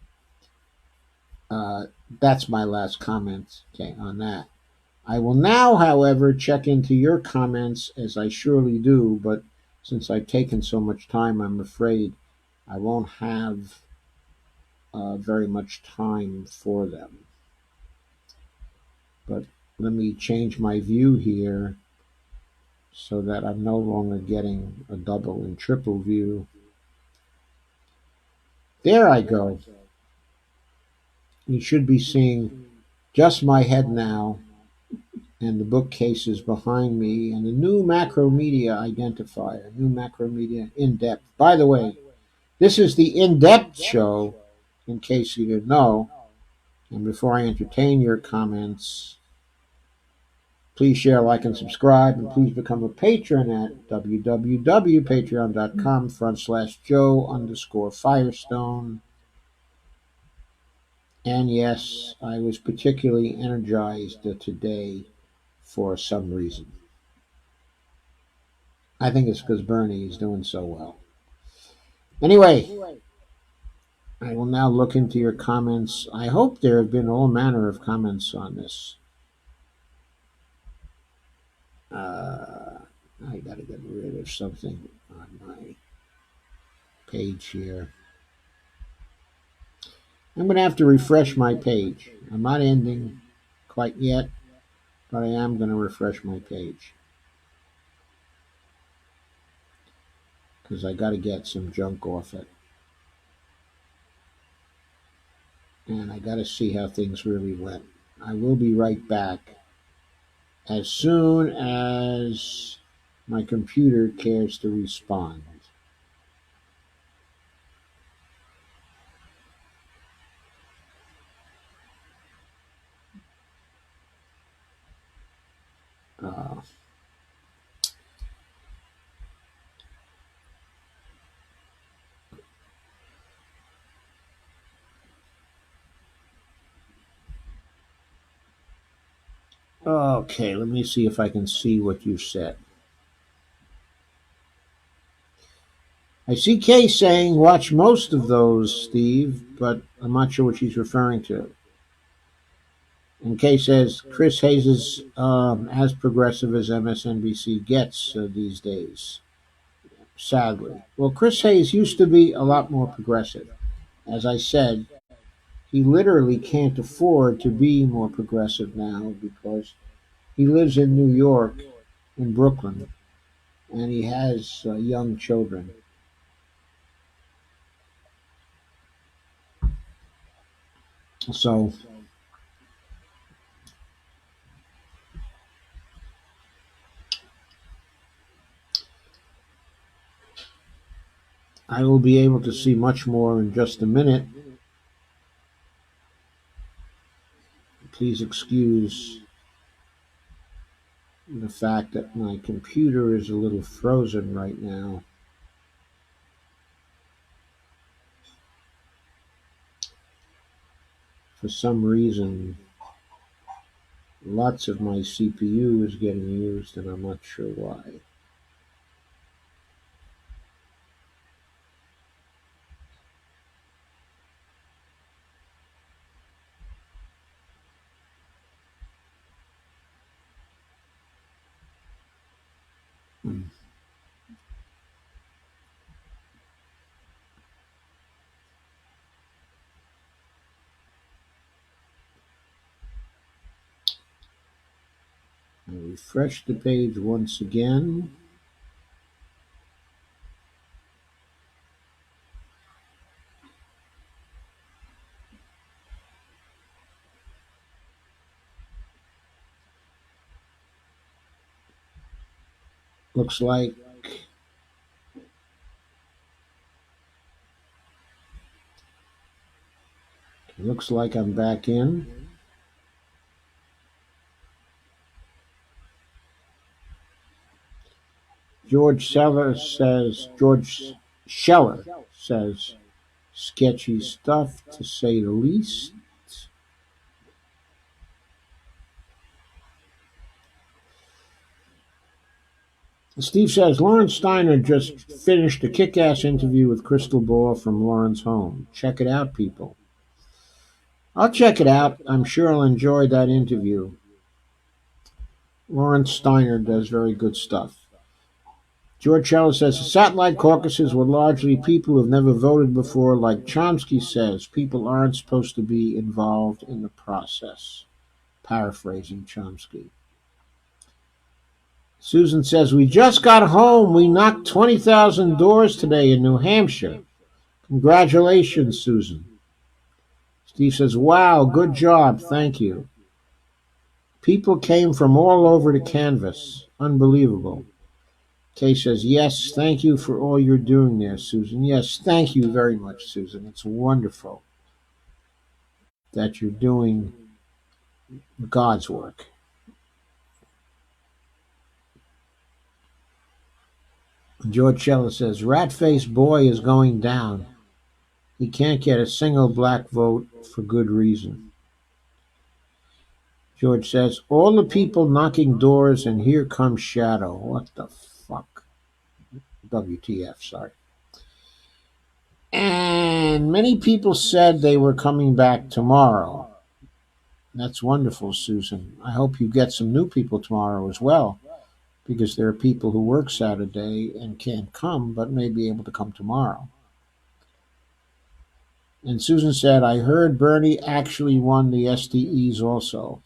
uh, that's my last comment, okay, on that. I will now, however, check into your comments as I surely do, but since I've taken so much time, I'm afraid I won't have very much time for them. But let me change my view here so that I'm no longer getting a double and triple view. There I go. You should be seeing just my head now and the bookcases behind me and a new Macromedia identifier, new Macromedia in depth. By the way, this is the in depth show, in case you didn't know. And before I entertain your comments, please share, like, and subscribe, and please become a patron at www.patreon.com/Joe_Firestone. And yes, I was particularly energized today for some reason. I think it's because Bernie is doing so well. Anyway, I will now look into your comments. I hope there have been all manner of comments on this. I got to get rid of something on my page here. I'm going to have to refresh my page. I'm not ending quite yet, but I am going to refresh my page because I got to get some junk off it. And I got to see how things really went. I will be right back as soon as my computer cares to respond. Uh, okay, let me see if I can see what you said. I see Kay saying watch most of those, Steve, but I'm not sure what she's referring to. And Kay says Chris Hayes is as progressive as MSNBC gets these days, sadly. Well, Chris Hayes used to be a lot more progressive. As I said, he literally can't afford to be more progressive now because he lives in New York, in Brooklyn, and he has young children. So I will be able to see much more in just a minute. Please excuse the fact that my computer is a little frozen right now. For some reason, lots of my CPU is getting used, and I'm not sure why. Hmm. I refresh the page once again. Looks like I'm back in. George Scheller says sketchy stuff to say the least. Steve says Lawrence Steiner just finished a kick-ass interview with Crystal Ball from Lauren's home. Check it out, people. I'll check it out. I'm sure I'll enjoy that interview. Lawrence Steiner does very good stuff. George Scheller says the satellite caucuses were largely people who've never voted before. Like Chomsky says, people aren't supposed to be involved in the process. Paraphrasing Chomsky. Susan says, we just got home. We knocked 20,000 doors today in New Hampshire. Congratulations, Susan. Steve says, wow, good job. Thank you. People came from all over to canvass. Unbelievable. Kay says, yes, thank you for all you're doing there, Susan. Yes, thank you very much, Susan. It's wonderful that you're doing God's work. George Scheller says, rat-faced boy is going down. He can't get a single black vote for good reason. George says, all the people knocking doors and here comes Shadow. What the fuck? WTF, sorry. And many people said they were coming back tomorrow. That's wonderful, Susan. I hope you get some new people tomorrow as well, because there are people who work Saturday and can't come, but may be able to come tomorrow. And Susan said, I heard Bernie actually won the SDEs also.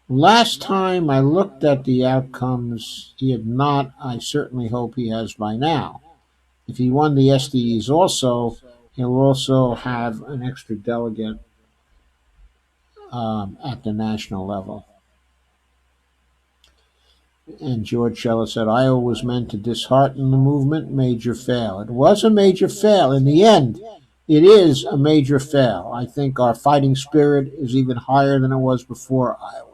Last time I looked at the outcomes, he had not. I certainly hope he has by now. If he won the SDEs also, he'll also have an extra delegate at the national level. And George Scheller said, Iowa was meant to dishearten the movement. Major fail. It was a major fail. In the end, it is a major fail. I think our fighting spirit is even higher than it was before Iowa.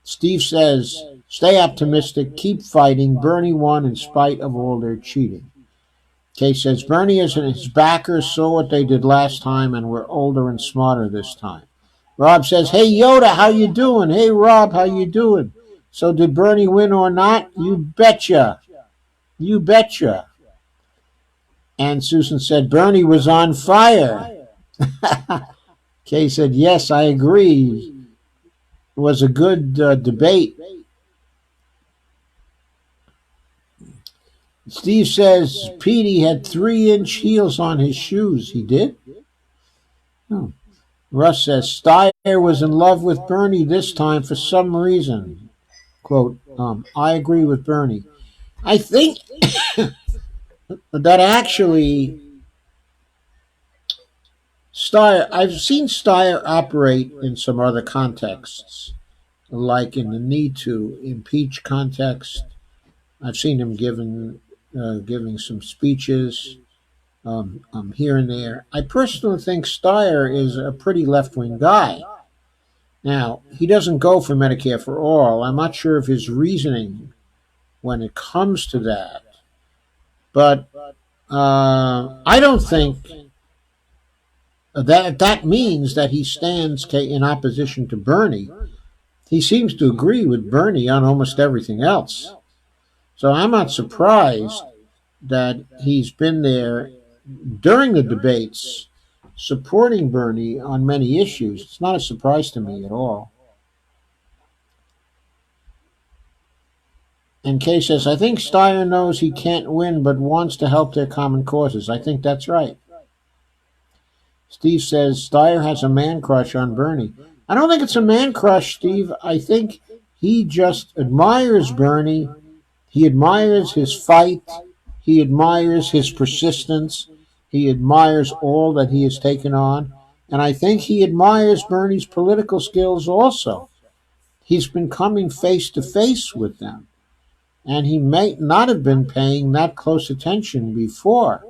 Steve says, stay optimistic, keep fighting. Bernie won in spite of all their cheating. Kay says, Bernie and his backers saw what they did last time and were older and smarter this time. Rob says, hey, Yoda, how you doing? Hey, Rob, how you doing? So did Bernie win or not? You betcha. You betcha. And Susan said, Bernie was on fire. Kay said, yes, I agree. It was a good debate. Steve says Petey had 3-inch heels on his shoes. He did? Oh. Russ says Steyer was in love with Bernie this time for some reason. Quote, I agree with Bernie. I think that actually Steyer, I've seen Steyer operate in some other contexts, like in the need to impeach context. I've seen him giving some speeches here and there. I personally think Steyer is a pretty left-wing guy. Now, he doesn't go for Medicare for all. I'm not sure of his reasoning when it comes to that. But I don't think that means that he stands in opposition to Bernie. He seems to agree with Bernie on almost everything else. So I'm not surprised that he's been there during the debates supporting Bernie on many issues. It's not a surprise to me at all. And Kay says, I think Steyer knows he can't win but wants to help their common causes. I think that's right. Steve says Steyer has a man crush on Bernie. I don't think it's a man crush, Steve. I think He just admires Bernie. He admires his fight. He admires his persistence. He admires all that he has taken on. And I think he admires Bernie's political skills also. He's been coming face to face with them. And he may not have been paying that close attention before.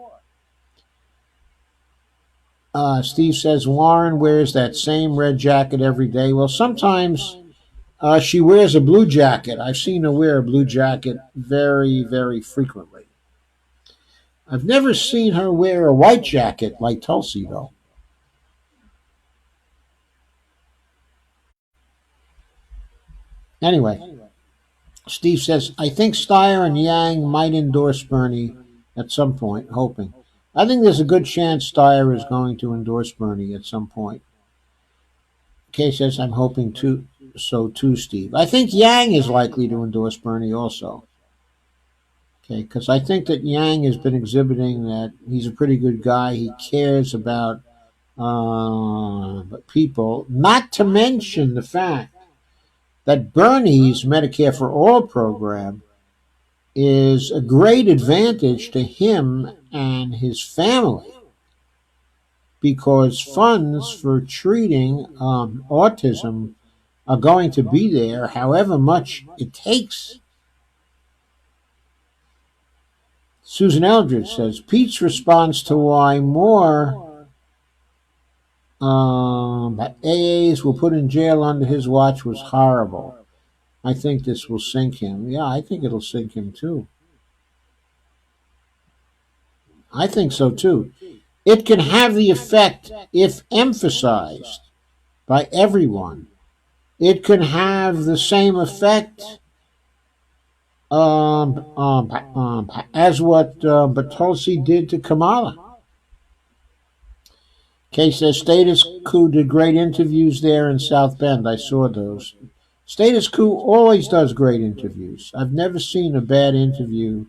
Steve says Warren wears that same red jacket every day. Well, sometimes she wears a blue jacket. I've seen her wear a blue jacket very, very frequently. I've never seen her wear a white jacket like Tulsi, though. Anyway, Steve says, I think Steyer and Yang might endorse Bernie at some point, hoping. I think there's a good chance Steyer is going to endorse Bernie at some point. Kay says, I'm hoping so too, Steve. I think Yang is likely to endorse Bernie also. Okay, because I think that Yang has been exhibiting that he's a pretty good guy. He cares about people, not to mention the fact that Bernie's Medicare for All program is a great advantage to him and his family because funds for treating autism are going to be there however much it takes. Susan Eldridge says, Pete's response to why more AAs were put in jail under his watch was horrible. I think this will sink him. Yeah, I think it'll sink him too. I think so too. It can have the effect, if emphasized by everyone, it can have the same effect as what Batulsi did to Kamala. Kay says Status Quo did great interviews there in South Bend. I saw those. Status Quo always does great interviews. I've never seen a bad interview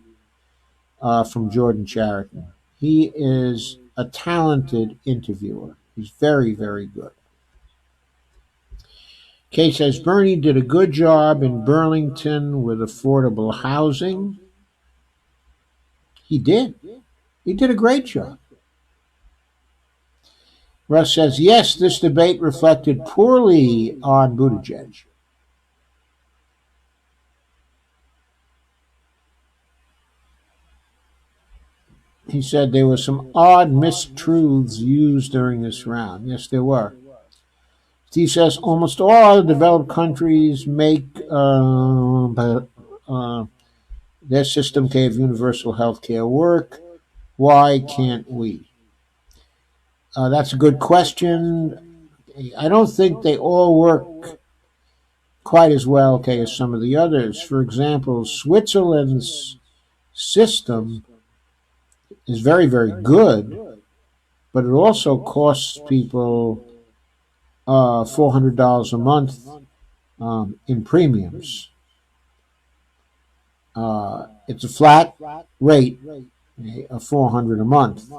from Jordan Chariton. He is a talented interviewer. He's very, very good. Kay says Bernie did a good job in Burlington with affordable housing. He did. He did a great job. Russ says, yes, this debate reflected poorly on Buttigieg. He said there were some odd mistruths used during this round. Yes, there were. Steve says almost all other developed countries make their system of universal health care work. Why can't we? That's a good question. I don't think they all work quite as well, as some of the others. For example, Switzerland's system is very, very good, but it also costs people $400 a month in premiums. It's a flat rate of $400 a month.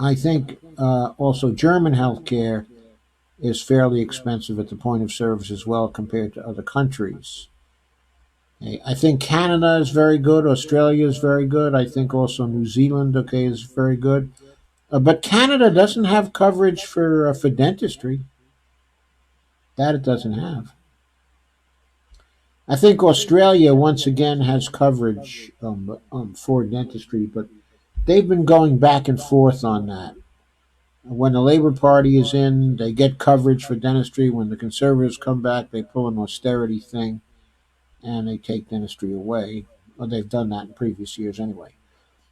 I think also German healthcare is fairly expensive at the point of service as well compared to other countries. I think Canada is very good. Australia is very good. I think also New Zealand, is very good. But Canada doesn't have coverage for dentistry. That it doesn't have. I think Australia, once again, has coverage for dentistry, but they've been going back and forth on that. When the Labour Party is in, they get coverage for dentistry. When the Conservatives come back, they pull an austerity thing, and they take dentistry away. Well, they've done that in previous years anyway.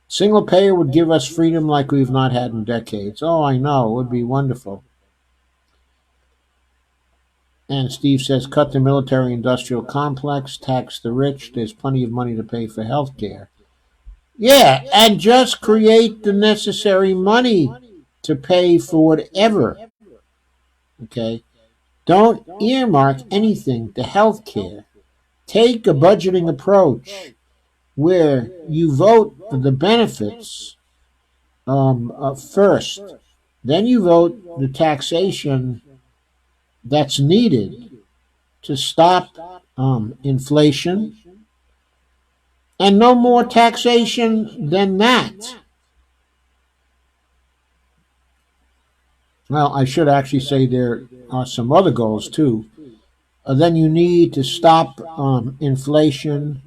Single payer would give us freedom like we've not had in decades. Oh, I know. It would be wonderful. And Steve says, cut the military-industrial complex, tax the rich. There's plenty of money to pay for health care. Yeah, and just create the necessary money to pay for whatever. Okay? Don't earmark anything to health care. Take a budgeting approach where you vote for the benefits first, Then you vote the taxation that's needed to stop inflation, and no more taxation than that. Well, I should actually say there are some other goals too. Then you need to stop inflation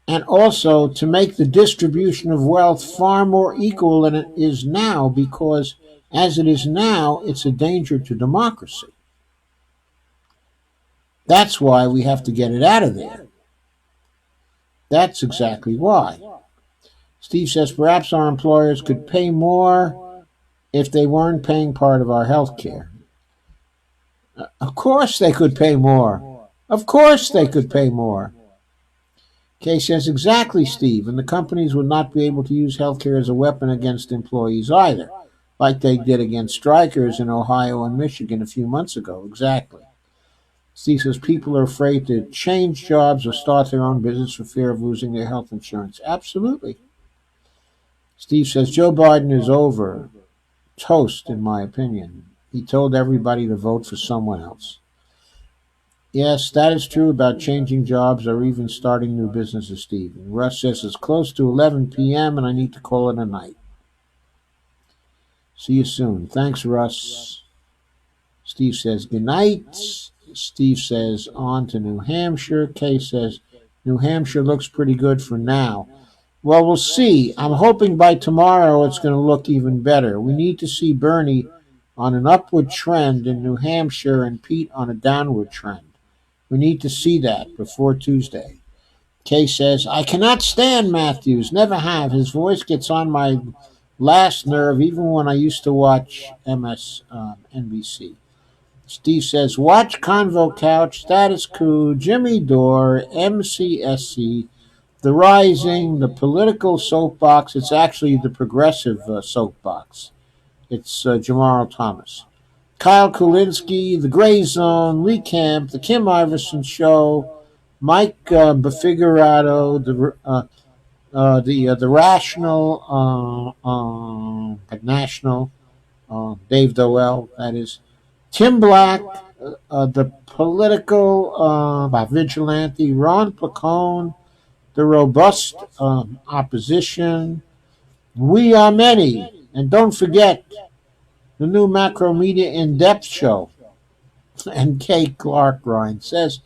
and also to make the distribution of wealth far more equal than it is now, because as it is now, it's a danger to democracy. That's why we have to get it out of there. That's exactly why. Steve says perhaps our employers could pay more if they weren't paying part of our health care. Of course they could pay more. Of course they could pay more. Kay says, exactly, Steve, and the companies would not be able to use healthcare as a weapon against employees either, like they did against strikers in Ohio and Michigan a few months ago. Exactly. Steve says, people are afraid to change jobs or start their own business for fear of losing their health insurance. Absolutely. Steve says, Joe Biden is over. Toast, in my opinion. He told everybody to vote for someone else. Yes, that is true about changing jobs or even starting new businesses, Steve. And Russ says it's close to 11 p.m. and I need to call it a night. See you soon. Thanks, Russ. Steve says good night. Steve says on to New Hampshire. Kay says New Hampshire looks pretty good for now. Well, we'll see. I'm hoping by tomorrow it's going to look even better. We need to see Bernie on an upward trend in New Hampshire and Pete on a downward trend. We need to see that before Tuesday. Kay says, I cannot stand Matthews. Never have. His voice gets on my last nerve, even when I used to watch MSNBC. Steve says, watch Convo Couch, Status Quo, Jimmy Dore, MCSC, The Rising, the political soapbox. It's actually the progressive soapbox. It's Jamar Thomas. Kyle Kulinski, The Gray Zone, Lee Camp, The Kim Iverson Show, Mike Befigurato, the Rational, National, Dave Doel, that is, Tim Black, the political vigilante, Ron Placone, the robust opposition. We are many, and don't forget the new Macro Media In-Depth show. And Kay Clark Ryan says,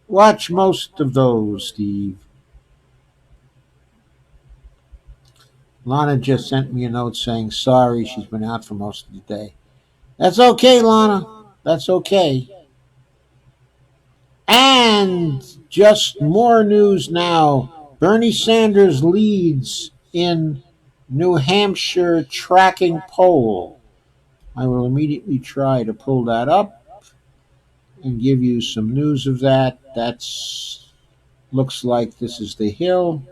watch most of those, Steve. Lana just sent me a note saying sorry, she's been out for most of the day. That's okay, Lana. That's okay. And just more news now. Bernie Sanders leads in New Hampshire tracking poll. I will immediately try to pull that up and give you some news of that. That's looks like this is the Hill.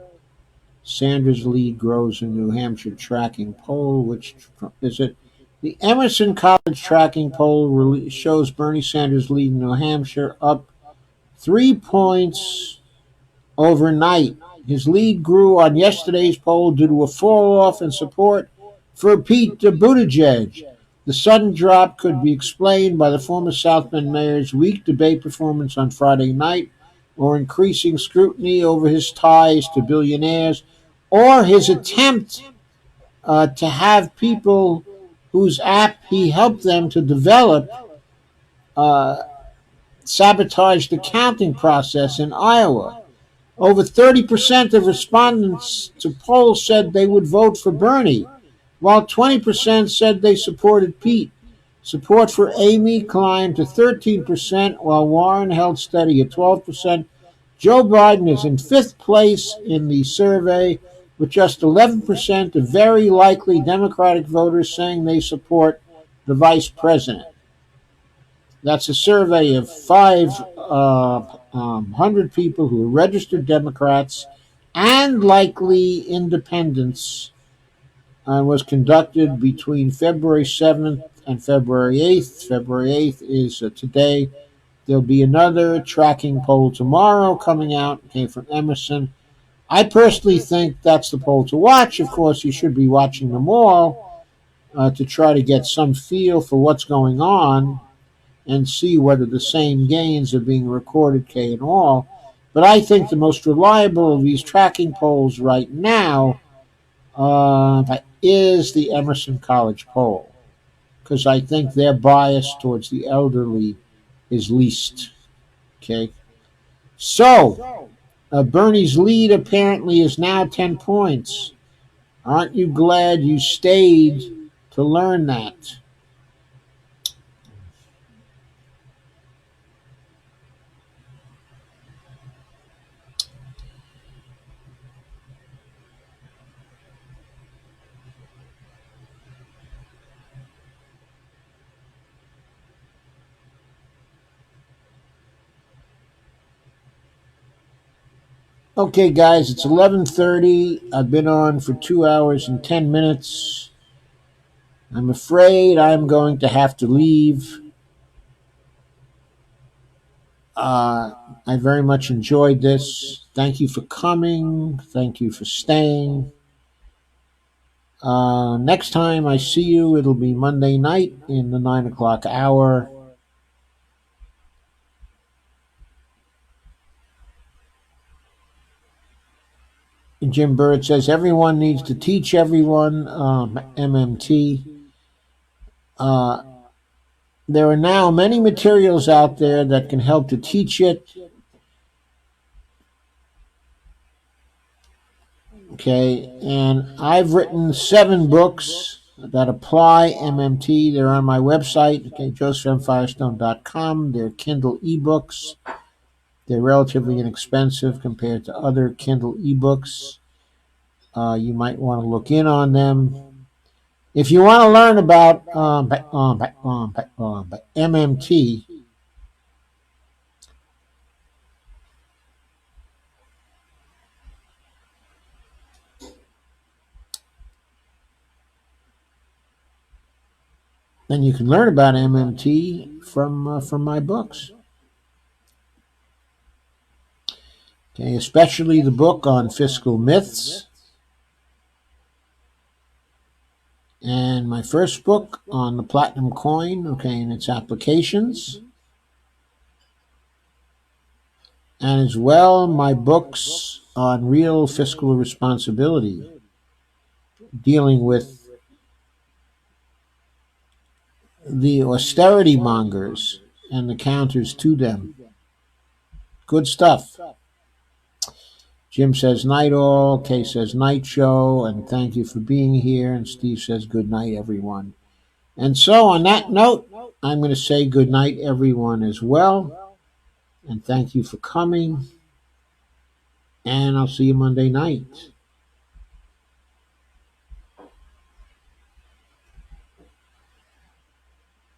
Sanders' lead grows in New Hampshire tracking poll. Which is it? The Emerson College tracking poll shows Bernie Sanders' lead in New Hampshire up 3 points overnight. His lead grew on yesterday's poll due to a fall-off in support for Pete Buttigieg. The sudden drop could be explained by the former South Bend mayor's weak debate performance on Friday night, or increasing scrutiny over his ties to billionaires, or his attempt to have people whose app he helped them to develop sabotage the counting process in Iowa. Over 30% of respondents to polls said they would vote for Bernie, while 20% said they supported Pete. Support for Amy climbed to 13%, while Warren held steady at 12%. Joe Biden is in fifth place in the survey, with just 11% of very likely Democratic voters saying they support the vice president. That's a survey of 500 people who are registered Democrats and likely independents, and was conducted between February 7th and February 8th. February 8th is today. There'll be another tracking poll tomorrow coming out. It came from Emerson. I personally think that's the poll to watch. Of course, you should be watching them all. to try to get some feel for what's going on and see whether the same gains are being recorded K and all. But I think the most reliable of these tracking polls right now is the Emerson College poll, because I think their bias towards the elderly is least. Okay, so Bernie's lead apparently is now 10 points. Aren't you glad you stayed to learn that? Okay, guys, it's 11:30. I've been on for 2 hours and 10 minutes. I'm afraid I'm going to have to leave. I very much enjoyed this. Thank you for coming. Thank you for staying. Next time I see you, it'll be Monday night in the 9 o'clock hour. Jim Bird says everyone needs to teach everyone MMT. There are now many materials out there that can help to teach it. Okay, and I've written 7 books that apply MMT. They're on my website, okay, josephmfirestone.com. They're Kindle ebooks. They're relatively inexpensive compared to other Kindle ebooks. You might want to look in on them. If you want to learn about MMT, then you can learn about MMT from my books. Okay, especially the book on fiscal myths, and my first book on the platinum coin, okay, and its applications, and as well my books on real fiscal responsibility, dealing with the austerity mongers and the counters to them. Good stuff. Jim says night all, Kay says night show, and thank you for being here, and Steve says good night everyone. And so on that note, I'm going to say good night everyone as well, and thank you for coming, and I'll see you Monday night.